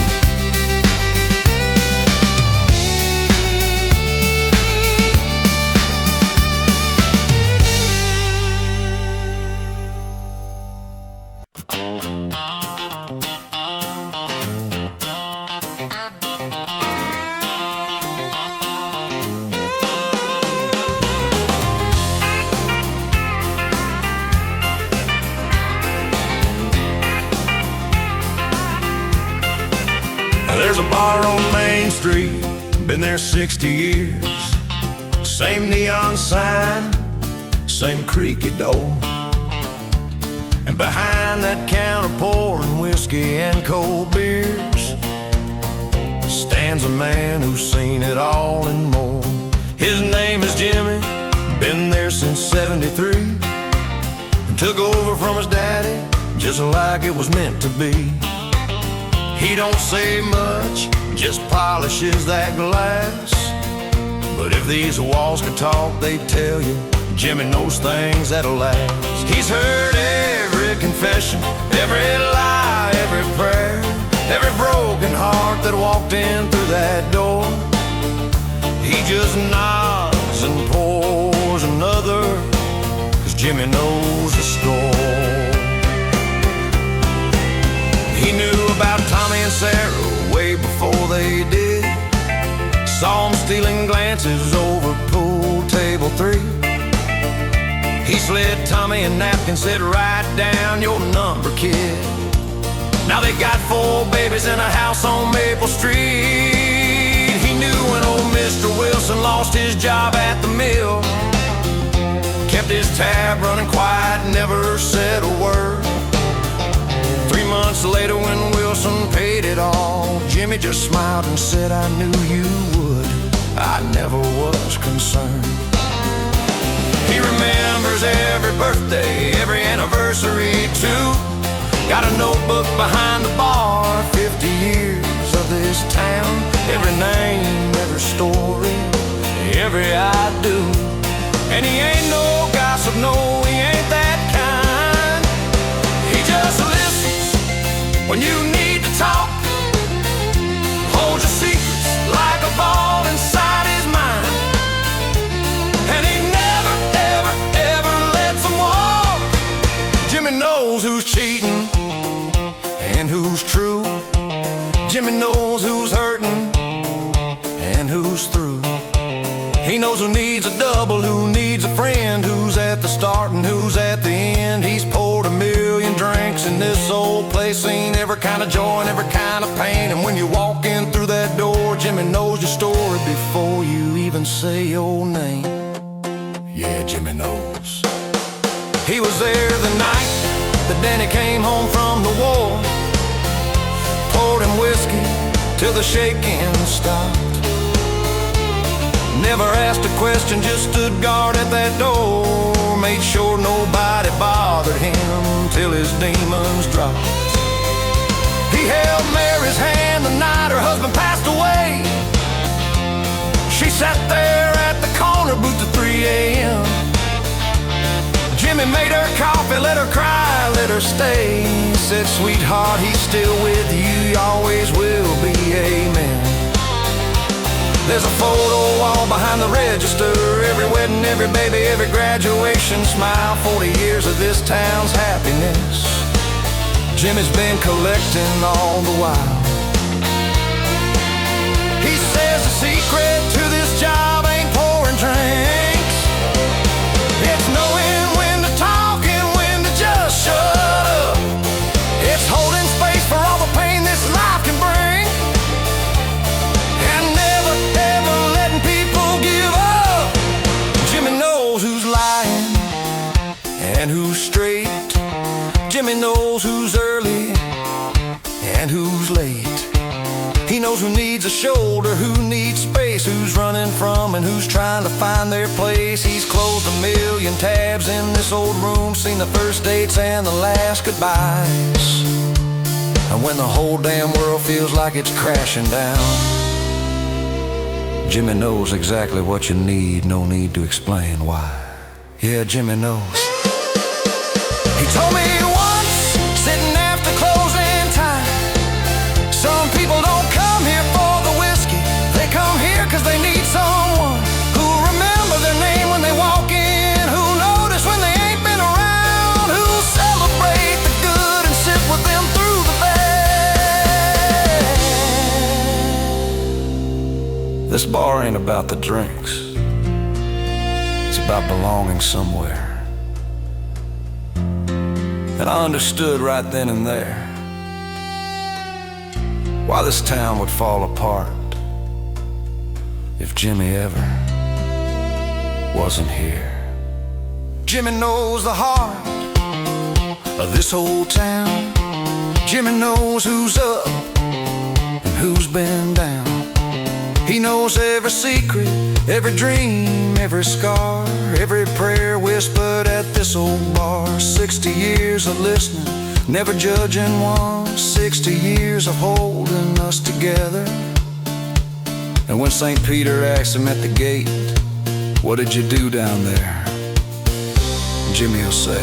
There's a bar on Main Street, been there 60 years. Same neon sign, same creaky door. And behind that counter pouring whiskey and cold beers stands a man who's seen it all and more. His name is Jimmy, been there since 73. And took over from his daddy, just like it was meant to be. He don't say much, just polishes that glass. But if these walls could talk, they'd tell you Jimmy knows things that'll last. He's heard every confession, every lie, every prayer, every broken heart that walked in through that door. He just nods and pours another, 'cause Jimmy knows the score. He knew about Tommy and Sarah way before they did. Saw them stealing glances over pool table 3. He slid Tommy a napkin, said, "Write down your number, kid." Now they got 4 babies in a house on Maple Street. He knew when old Mr. Wilson lost his job at the mill. Kept his tab running quiet, never said a word. 3 months later when Wilson paid it all, Jimmy just smiled and said, "I knew you would. I never was concerned." He remembers every birthday, every anniversary too. Got a notebook behind the bar, 50 years of this town. Every name, every story, every I do. And he ain't no gossip, no, he ain't that kind. He just listens when you need to talk. Hold your secrets like a ball inside his mind. And he never, ever, ever lets them walk. Jimmy knows who's cheating and who's true. Jimmy knows who's hurting and who's through. He knows who needs a double, who needs a friend, who's at the start and who's at the end. He's poured a million drinks in this old place, seen every kind of joy and every kind of pain. And when you walk in through that door, Jimmy knows your story before you even say your name. Yeah, Jimmy knows. He was there the night that Danny came home from the war. Poured him whiskey till the shaking stopped. Never asked a question, just stood guard at that door. Made sure nobody bothered him till his demons dropped. He held Mary's hand the night her husband passed away. She sat there at the corner booth at 3 a.m. Jimmy made her coffee, let her cry, let her stay. Said, "Sweetheart, he's still with you, he always will be, amen." There's a photo wall behind the register. Every wedding, every baby, every graduation smile. 40 years of this town's happiness. Jimmy's been collecting all the while. He says the secret to this job ain't pouring drinks. It's knowing when to talk and when to just shut up. It's holding space for all the pain this life can bring, and never, ever letting people give up. Jimmy knows who's lying and who's straight. Jimmy knows who's early and who's late. He knows who needs a shoulder, who needs space, who's running from and who's trying to find their place. He's closed 1,000,000 tabs in this old room, seen the first dates and the last goodbyes. And when the whole damn world feels like it's crashing down, Jimmy knows exactly what you need, no need to explain why. Yeah, Jimmy knows. He told me once, sitting after closing time, some people don't come here for the whiskey. They come here cause they need someone who'll remember their name when they walk in, who'll notice when they ain't been around, who'll celebrate the good and sit with them through the bad. This bar ain't about the drinks. It's about belonging somewhere. And I understood right then and there why this town would fall apart if Jimmy ever wasn't here. Jimmy knows the heart of this old town. Jimmy knows who's up and who's been down. He knows every secret, every dream, every scar, every prayer whispered at this old bar. 60 years of listening, never judging one. 60 years of holding us together. And when St. Peter asked him at the gate, what did you do down there? Jimmy will say,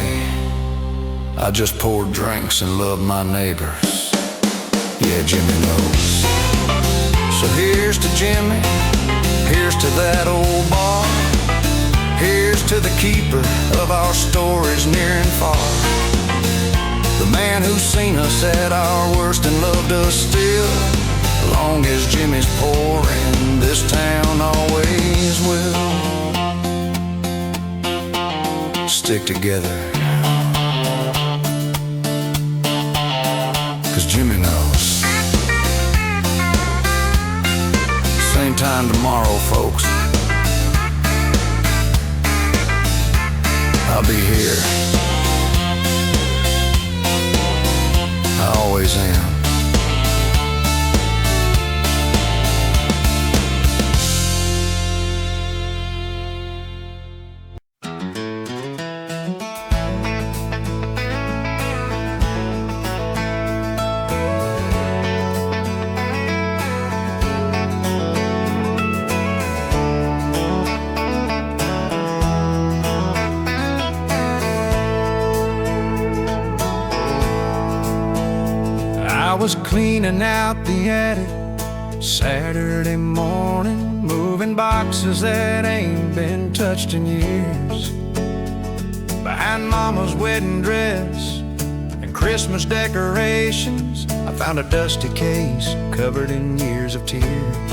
I just poured drinks and loved my neighbors. Yeah, Jimmy knows. So here's to Jimmy, here's to that old bar, here's to the keeper of our stories near and far. The man who's seen us at our worst and loved us still. Long as Jimmy's pouring, this town always will stick together. 'Cause Jimmy knows. Same time tomorrow, folks. I'll be here. I always am. I was cleaning out the attic Saturday morning, moving boxes that ain't been touched in years. Behind Mama's wedding dress and Christmas decorations, I found a dusty case covered in years of tears.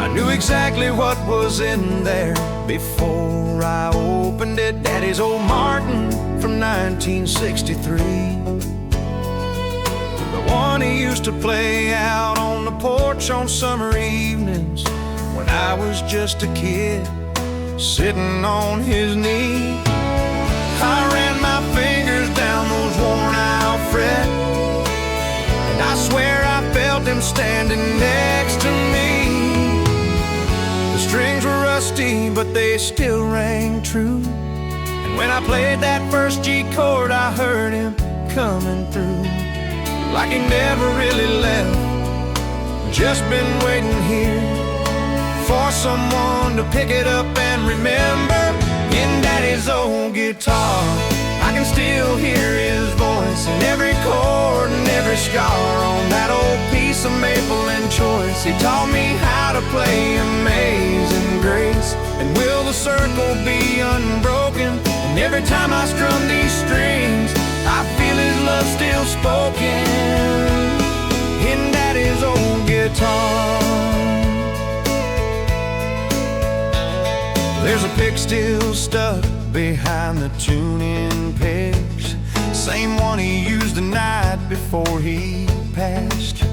I knew exactly what was in there before I opened it. Daddy's old Martin from 1963. One he used to play out on the porch on summer evenings when I was just a kid, sitting on his knee. I ran my fingers down those worn out frets, and I swear I felt him standing next to me. The strings were rusty, but they still rang true. And when I played that first G chord, I heard him coming through. Like he never really left, just been waiting here for someone to pick it up and remember. In Daddy Daddy's old guitar. I can still hear his voice in every chord and every scar on that old piece of maple and choice. He taught me how to play Amazing Grace, and will the circle be unbroken? And every time I strum these strings, I feel his love still spoken in Daddy's old guitar. There's a pick still stuck behind the tuning pegs, same one he used the night before he passed.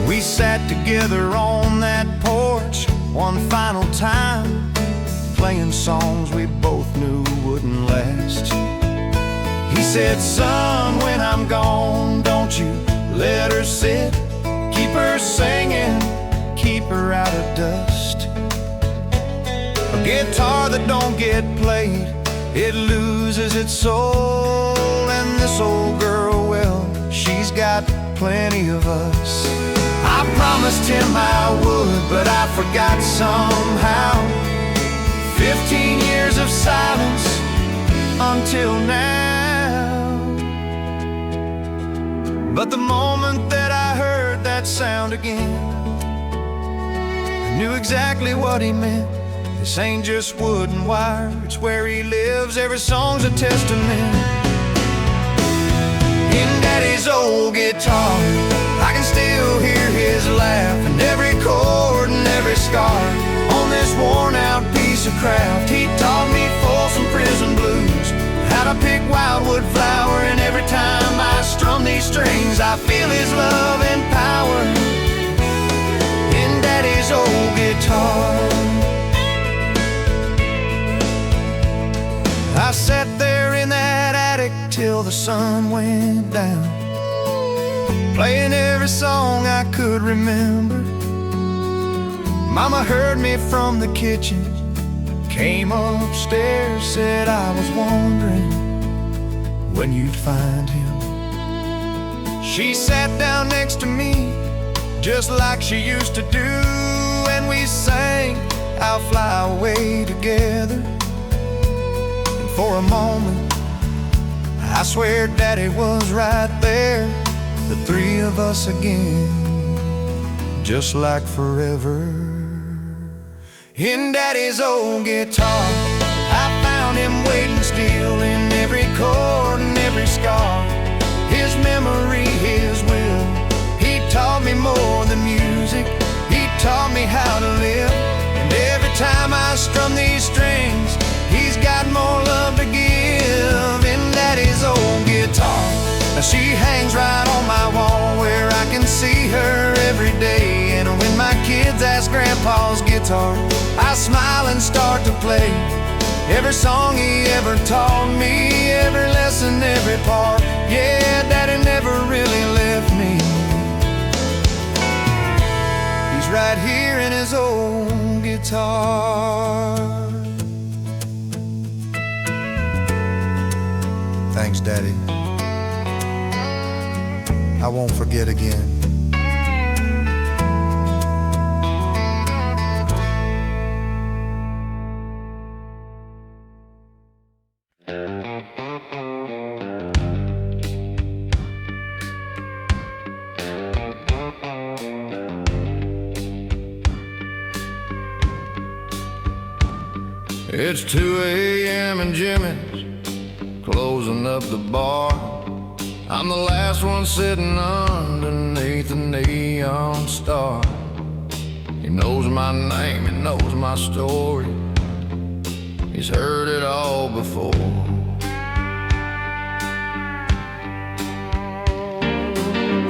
We sat together on that porch one final time, playing songs we both knew wouldn't last. He said, son, when I'm gone, don't you let her sit. Keep her singing, keep her out of dust. A guitar that don't get played, it loses its soul. And this old girl, well, she's got plenty of us. I promised him I would, but I forgot somehow. 15 years of silence until now. But the moment that I heard that sound again, I knew exactly what he meant. This ain't just wood and wire, it's where he lives. Every song's a testament. In Daddy's old guitar, I can still hear his laugh, and every chord and every scar on this worn out piece of craft. He taught me Folsom Prison Blues, how to pick wildwood flower, and every time I strum these strings, I feel his love and power in Daddy's old guitar. I sat there in that attic till the sun went down, playing every song I could remember. Mama heard me from the kitchen, came upstairs, said I was wondering when you'd find him. She sat down next to me, just like she used to do, and we sang I'll Fly Away together. For a moment, I swear Daddy was right there, the three of us again, just like forever. In Daddy's old guitar, I found him waiting still in every chord and every scar. His memory, his will, he taught me more than music. He taught me how to live, and every time I strum these strings, he's got more love to give in Daddy's old guitar. Now she hangs right on my wall where I can see her every day. And when my kids ask Grandpa's guitar, I smile and start to play every song he ever taught me, every lesson, every part. Yeah, Daddy never really left me. He's right here in his old guitar. Thanks, Daddy. I won't forget again. It's 2 a.m. and Jimmy's closing up the bar. I'm the last one sitting underneath the neon star. He knows my name, he knows my story. He's heard it all before.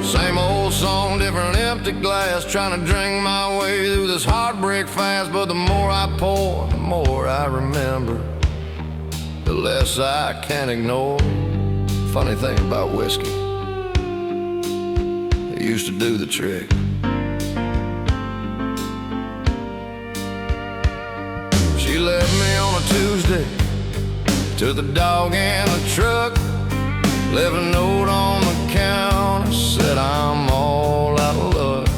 Same old song, different empty glass, trying to drink my way through this heartbreak fast. But the more I pour, the more I remember, the less I can ignore. Funny thing about whiskey, it used to do the trick. She left me on a Tuesday, took the dog and the truck, left a note on the counter, said I'm all out of luck.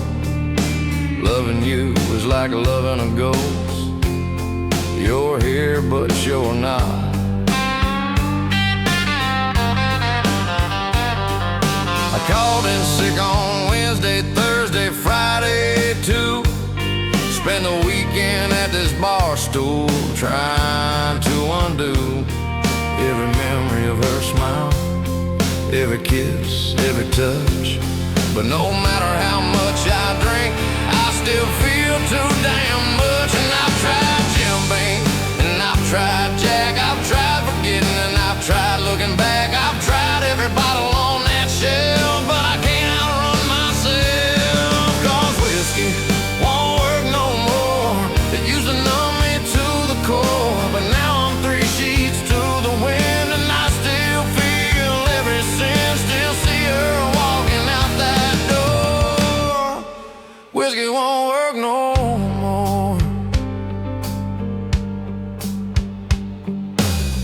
Loving you was like loving a ghost. You're here, but you're not. I called in sick on Wednesday, Thursday, Friday too. Spend the weekend at this bar stool, trying to undo every memory of her smile, every kiss, every touch. But no matter how much I drink, I still feel too damn much. And I've tried Jim Beam, and I've tried Jack, I've tried forgetting, and I've tried looking back. I've tried every bottle on that shelf, but I can't outrun myself. 'Cause whiskey won't work no more. It used to numb me to the core, but now I'm 3 sheets to the wind, and I still feel every sin. Still see her walking out that door. Whiskey won't work no more.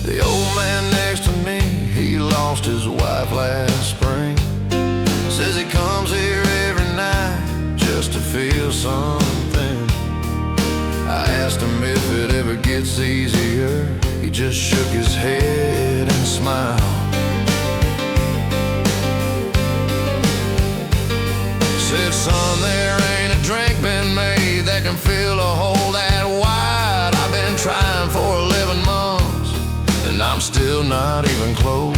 The old man next to me, he lost his wife last spring. Says he comes here every night just to feel something. I asked him if it ever gets easier. He just shook his head and smiled. Said, son, there ain't a drink been made that can fill a hole that wide. I've been trying for 11 months, and I'm still not even close.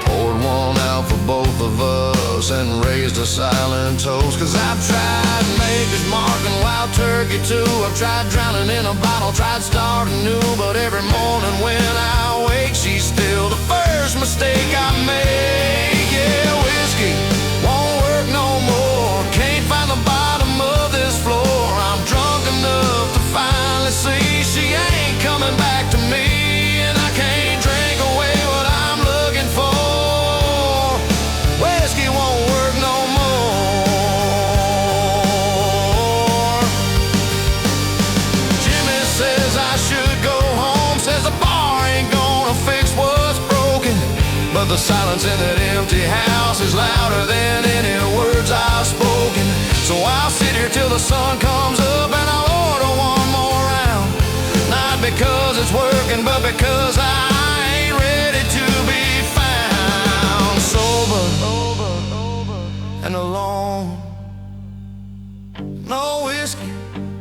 Poured one out for both of us and raised a silent toast. 'Cause I've tried Maker's Mark and Wild Turkey too. I've tried drowning in a bottle, tried starting new. But every morning when I wake, she's still the first mistake I make. Yeah, whiskey won't work no more. Can't find the bottom of this floor. I'm drunk enough to finally see she ain't coming back to me. And I can't drink away what I'm looking for. Whiskey won't work no more. Jimmy says I should go home. Says the bar ain't gonna fix what's broken. But the silence in that empty house is louder than any words I've spoken. So I'll sit here till the sun comes up, and I'll order one more round. Not because it's working, but because I ain't ready to be found. Sober and alone. No whiskey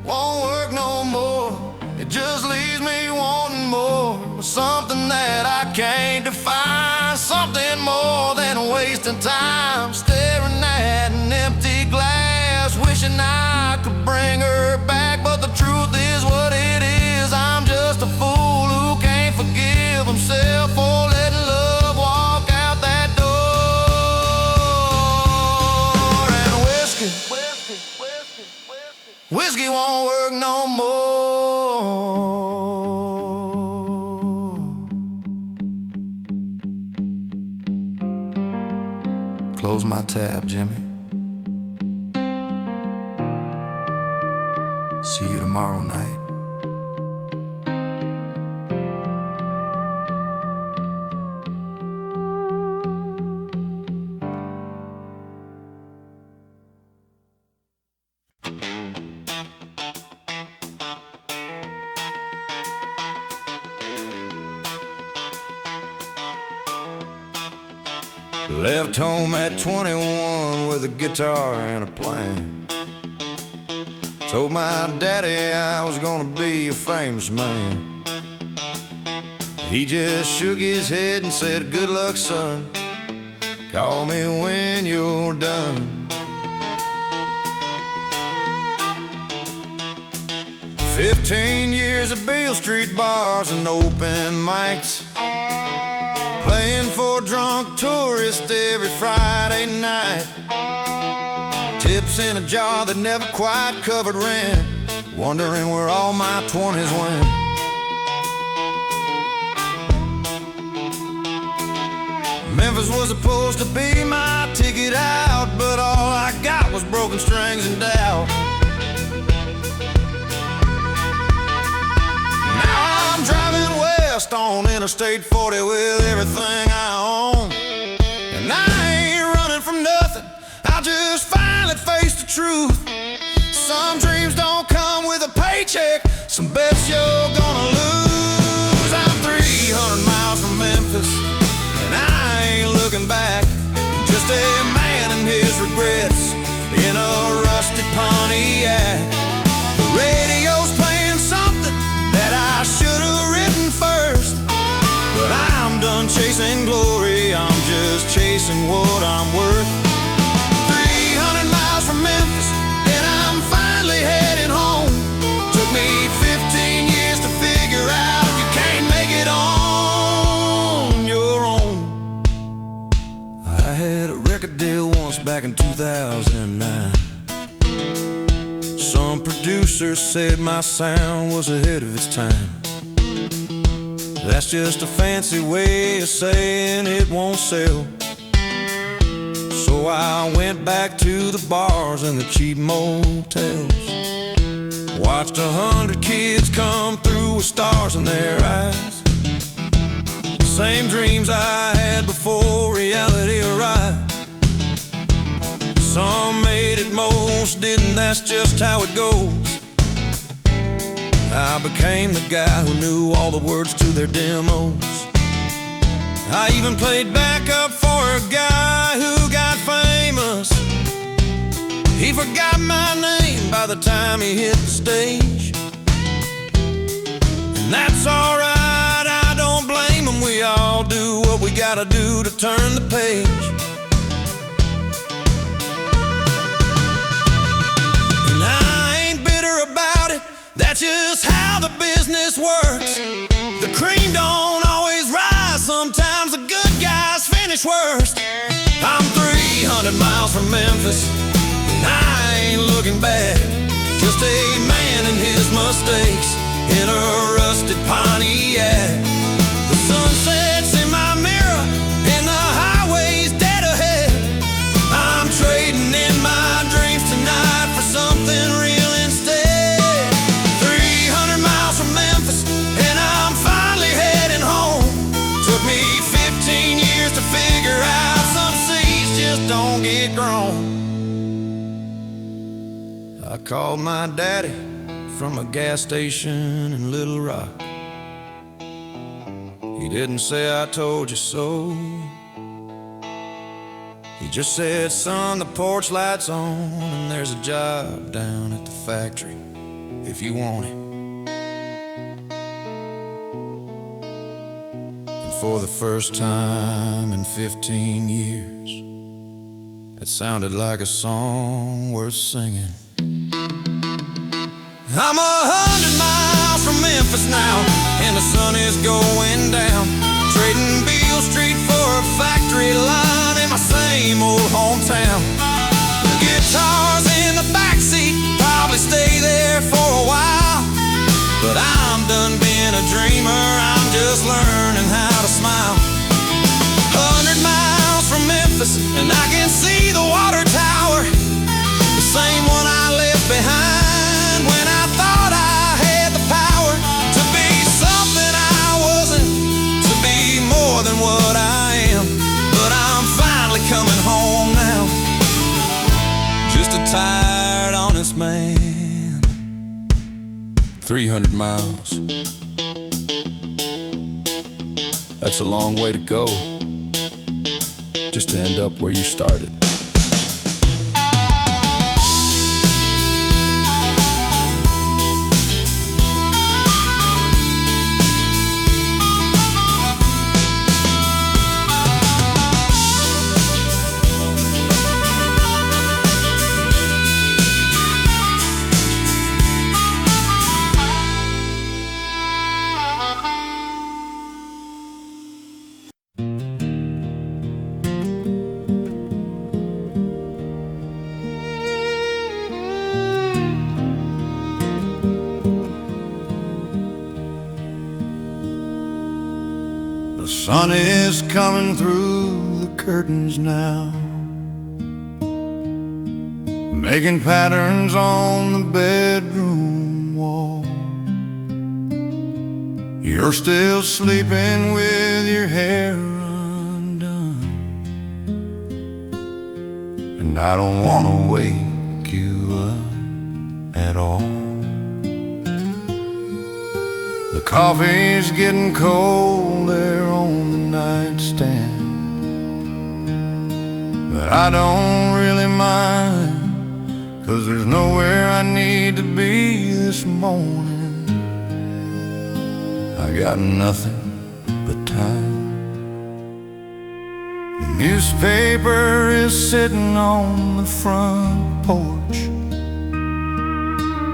won't work no more. It just leaves me wanting more. Something that I can't define. Something more than wasting time staring at an empty glass, wishing I could bring her back. But the truth is what it is. I'm just a fool who can't forgive himself for letting love walk out that door. And whiskey won't work no more. Close my tab, Jimmy. See you tomorrow night. Left home at 21 with a guitar and a plan. Told my daddy I was gonna be a famous man. He just shook his head and said, good luck, son. Call me when you're done. 15 years of Beale Street bars and open mics, playing for drunk tourists every Friday night. Tips in a jar that never quite covered rent, wondering where all my 20s went. Memphis was supposed to be my ticket out, but all I got was broken strings and doubt. Now I'm driving west on Interstate 40 with everything I own, and I ain't running from nothing. I just finally faced the truth. Some dreams don't come with a paycheck, some bets you're chasing what I'm worth. 300 miles from Memphis, and I'm finally heading home. Took me 15 years to figure out you can't make it on your own. I had a record deal once back in 2009. Some producers said my sound was ahead of its time. That's just a fancy way of saying it won't sell. So I went back to the bars and the cheap motels. Watched 100 kids come through with stars in their eyes. Same dreams I had before reality arrived. Some made it, most didn't, that's just how it goes. I became the guy who knew all the words to their demos. I even played backup for a guy who got famous. He forgot my name by the time he hit the stage. And that's alright, I don't blame him. We all do what we gotta do to turn the page. And I ain't bitter about it, that's just how the business works. The cream don't always rise, sometimes the good guys finish worst. I'm 300 miles from Memphis, and I ain't looking back. Just a man and his mistakes in a rusted Pontiac. The sun sets in my mirror, and the highway's dead ahead. I'm trading in my dreams tonight for something real instead. 300 miles from Memphis, and I'm finally heading home. Took me 15 years to figure out some seeds just don't get grown. I called my daddy from a gas station in Little Rock. He didn't say I told you so. He just said, son, the porch light's on, and there's a job down at the factory if you want it. And for the first time in 15 years, it sounded like a song worth singing. I'm 100 miles from Memphis now, and the sun is going down. Trading Beale Street for a factory line in my same old hometown. The guitar's in the backseat, probably stay there for a while. But I'm done being a dreamer, I'm just learning how to smile. 100 miles from Memphis, and I can see the water tower, the same one I left behind when I thought I had the power to be something I wasn't, to be more than what I am. But I'm finally coming home now, just a tired, honest man. 300 miles, that's a long way to go, just to end up where you started. The sun is coming through the curtains now, making patterns on the bedroom wall. You're still sleeping with your hair undone, and I don't want to wake you up at all. The coffee's getting cold there on the nightstand, but I don't really mind, 'cause there's nowhere I need to be this morning. I got nothing but time. Newspaper is sitting on the front porch.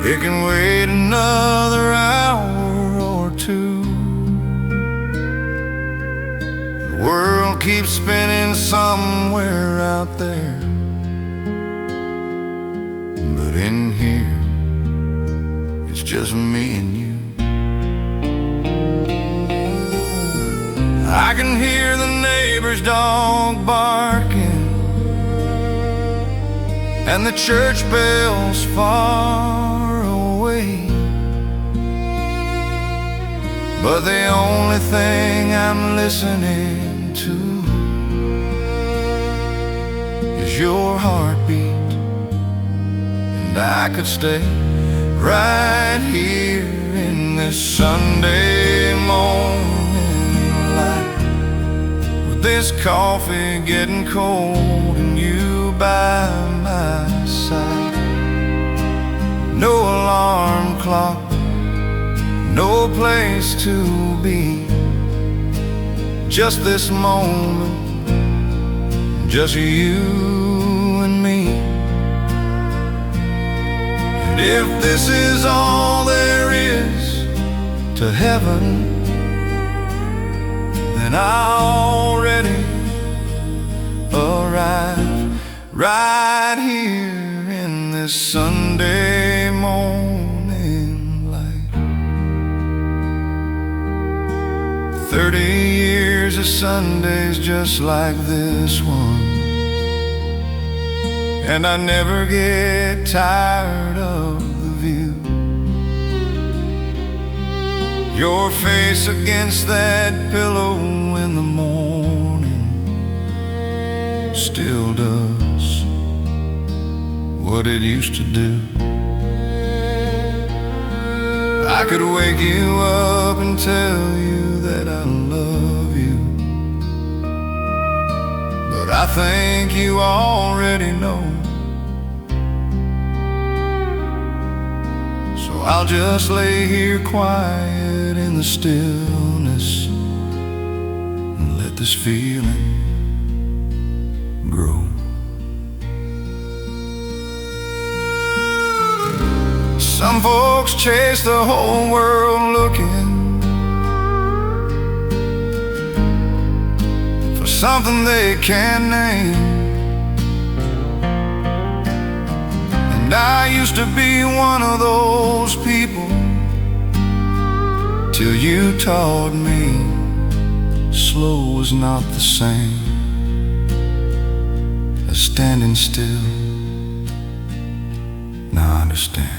It can wait another hour or two. The world keeps spinning somewhere out there, but in here it's just me and you. I can hear the neighbor's dog barking and the church bells far away, but the only thing I'm listening to is your heartbeat. And I could stay right here in this Sunday morning light, with this coffee getting cold and you by my side. No alarm clock, no place to be, just this moment, just you and me. And if this is all there is to heaven, then I already arrived right here in this Sunday morning light. 30 years of Sundays just like this one, and I never get tired of the view. Your face against that pillow in the morning still does what it used to do. I could wake you up and tell you that I love you, but I think you already know. So I'll just lay here quiet in the stillness and let this feeling grow. Some folks chase the whole world looking for something they can't name, and I used to be one of those people till you taught me slow was not the same as standing still. Now I understand.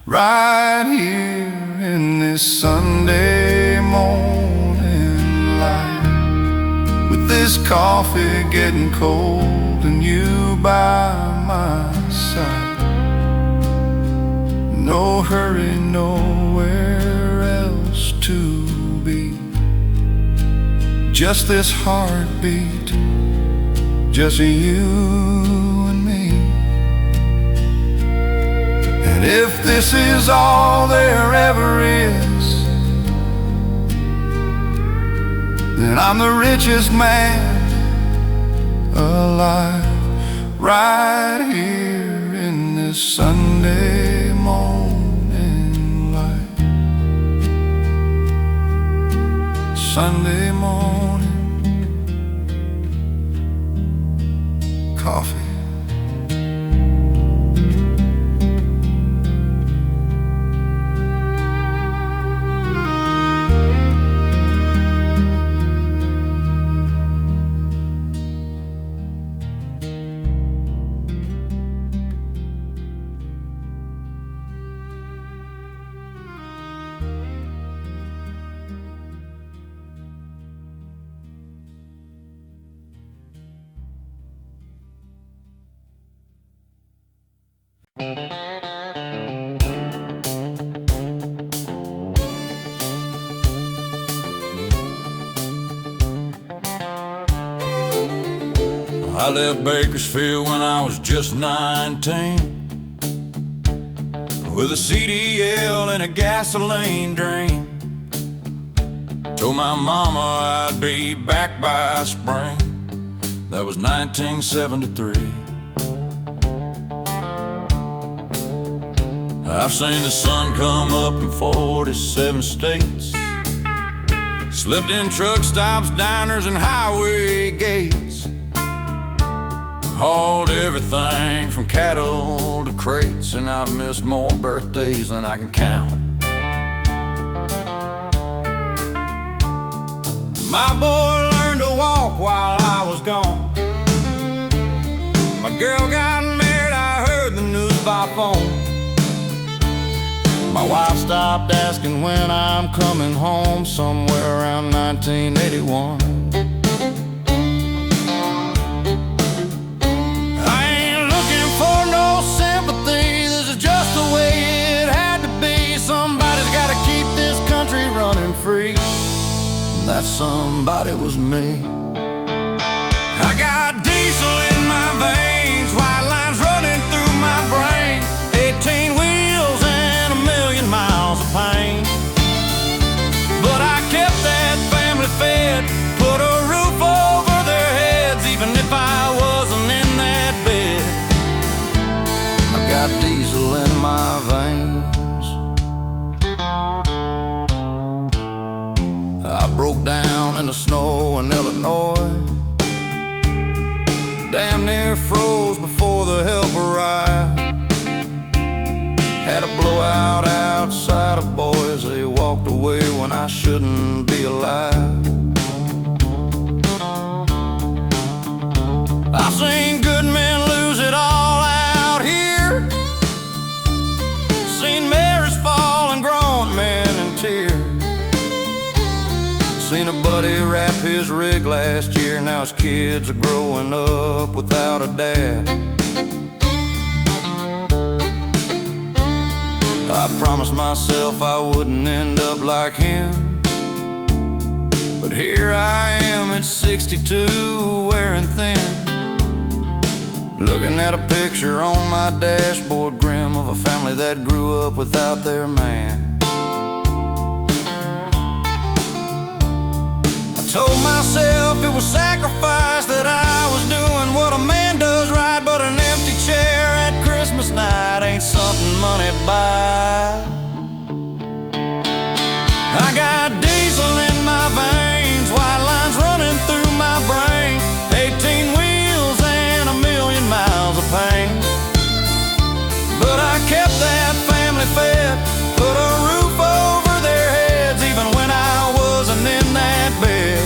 Right here in this Sunday morning light, with this coffee getting cold and you by my side. No hurry, nowhere else to be, just this heartbeat, just you. And if this is all there ever is, then I'm the richest man alive, right here in this Sunday morning light. Sunday morning coffee. I left Bakersfield when I was just 19, with a CDL and a gasoline drain. Told my mama I'd be back by spring, That was 1973. I've seen the sun come up in 47 states, slipped in truck stops, diners, and highway gates, hauled everything from cattle to crates, and I've missed more birthdays than I can count. My boy learned to walk while I was gone. My girl got married, I heard the news by phone. My wife stopped asking when I'm coming home, somewhere around 1981. I ain't looking for no sympathy, this is just the way it had to be. Somebody's gotta keep this country running free. That somebody was me. I got diesel in my veins, white lines running through my brain, 18 wheels and a million miles of pain. But I kept that family fed, put a roof over their heads, even if I wasn't in that bed. I got diesel in my veins. I broke down in the snow in Illinois, damn near froze before the help arrived. Had a blowout outside of Boise, walked away when I shouldn't be alive. I've seen good men lose it all out here, seen marriages fall and grown men in tears. Seen a buddy wrap his rig last year, now his kids are growing up without a dad. I promised myself I wouldn't end up like him, but here I am at 62, wearing thin, looking at a picture on my dashboard grim of a family that grew up without their man. Told myself it was sacrifice, that I was doing what a man does right, but an empty chair at Christmas night ain't something money buys. I got diesel in my veins, white lines running through my brain, 18 wheels and a million miles of pain. But I kept that family fed, put a roof over their heads, even when I wasn't in that bed.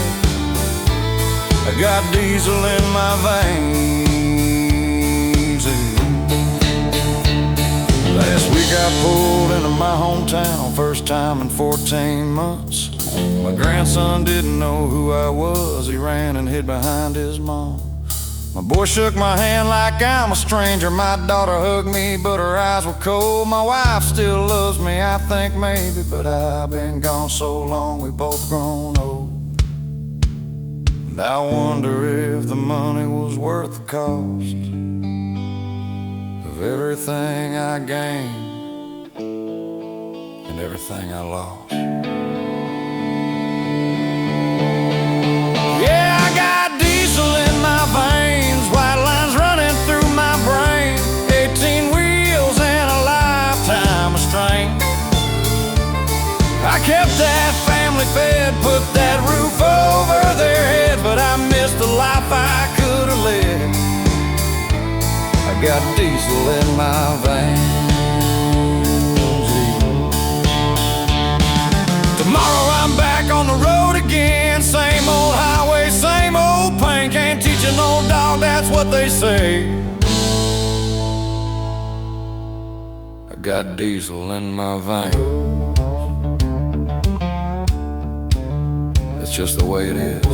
I got diesel in my veins. Last week I pulled into my hometown, first time in 14 months. My grandson didn't know who I was, he ran and hid behind his mom. My boy shook my hand like I'm a stranger, my daughter hugged me but her eyes were cold. My wife still loves me, I think maybe, but I've been gone so long we both grown old. And I wonder if the money was worth the cost of everything I gained and everything I lost. Yeah, I got diesel in my veins, white lines running through my brain, 18 wheels and a lifetime of strain. I kept that family fed, put that roof over their head, but I missed the life I could have led. I got diesel in my veins. Tomorrow I'm back on the road again, same old highway, same old pain. Can't teach an old dog, that's what they say. I got diesel in my veins. It's just the way it is.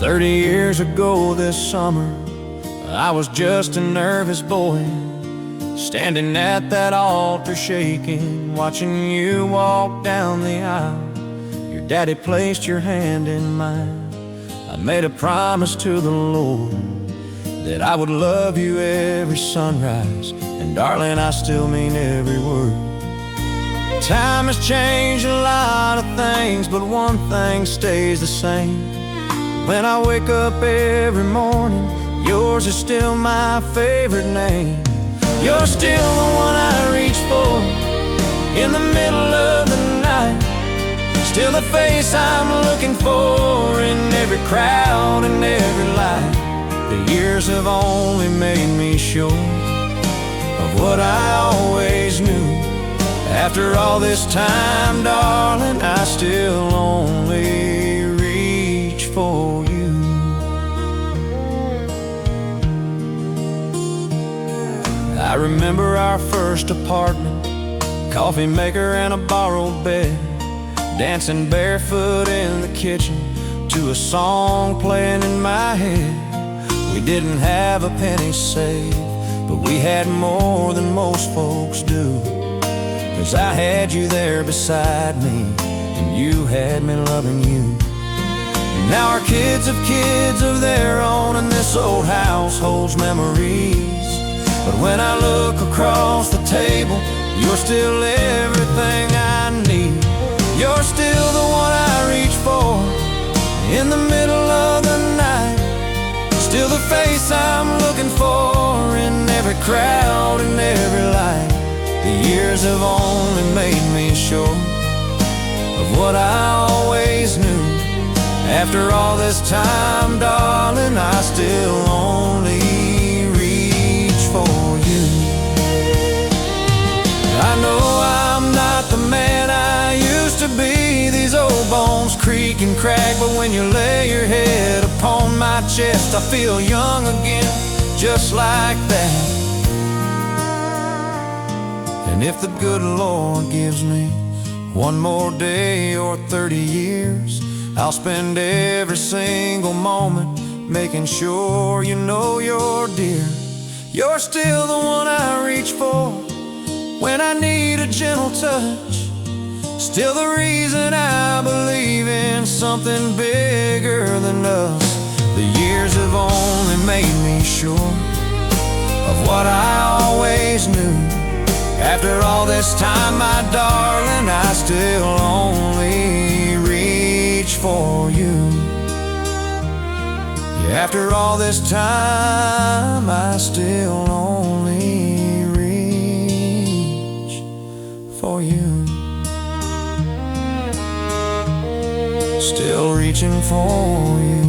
30 years ago this summer, I was just a nervous boy, standing at that altar shaking, watching you walk down the aisle. Your daddy placed your hand in mine. I made a promise to the Lord that I would love you every sunrise, and darling, I still mean every word. Time has changed a lot of things, but one thing stays the same. When I wake up every morning, yours is still my favorite name. You're still the one I reach for in the middle of the night. Still the face I'm looking for in every crowd and every light. The years have only made me sure of what I always knew. After all this time, darling, I still only reach for you. I remember our first apartment, coffee maker and a borrowed bed, dancing barefoot in the kitchen to a song playing in my head. We didn't have a penny saved, but we had more than most folks do, 'cause I had you there beside me, and you had me loving you. And now our kids have kids of their own, and this old house holds memories. But when I look across the table, you're still everything I need. You're still the one I reach for in the middle of the night. Still the face I'm looking for in every crowd and every light. The years have only made me sure of what I always knew. After all this time, darling, I still only reach for you. I know I'm not the man I used to be. These old bones creak and crack, but when you lay your head upon my chest, I feel young again, just like that. And if the good Lord gives me one more day or 30 years, I'll spend every single moment making sure you know you're dear. You're still the one I reach for when I need a gentle touch. Still the reason I believe in something bigger than us. The years have only made me sure of what I always knew. After all this time, my darling, I still only reach for you. Yeah, after all this time, I still only reach for you. Still reaching for you.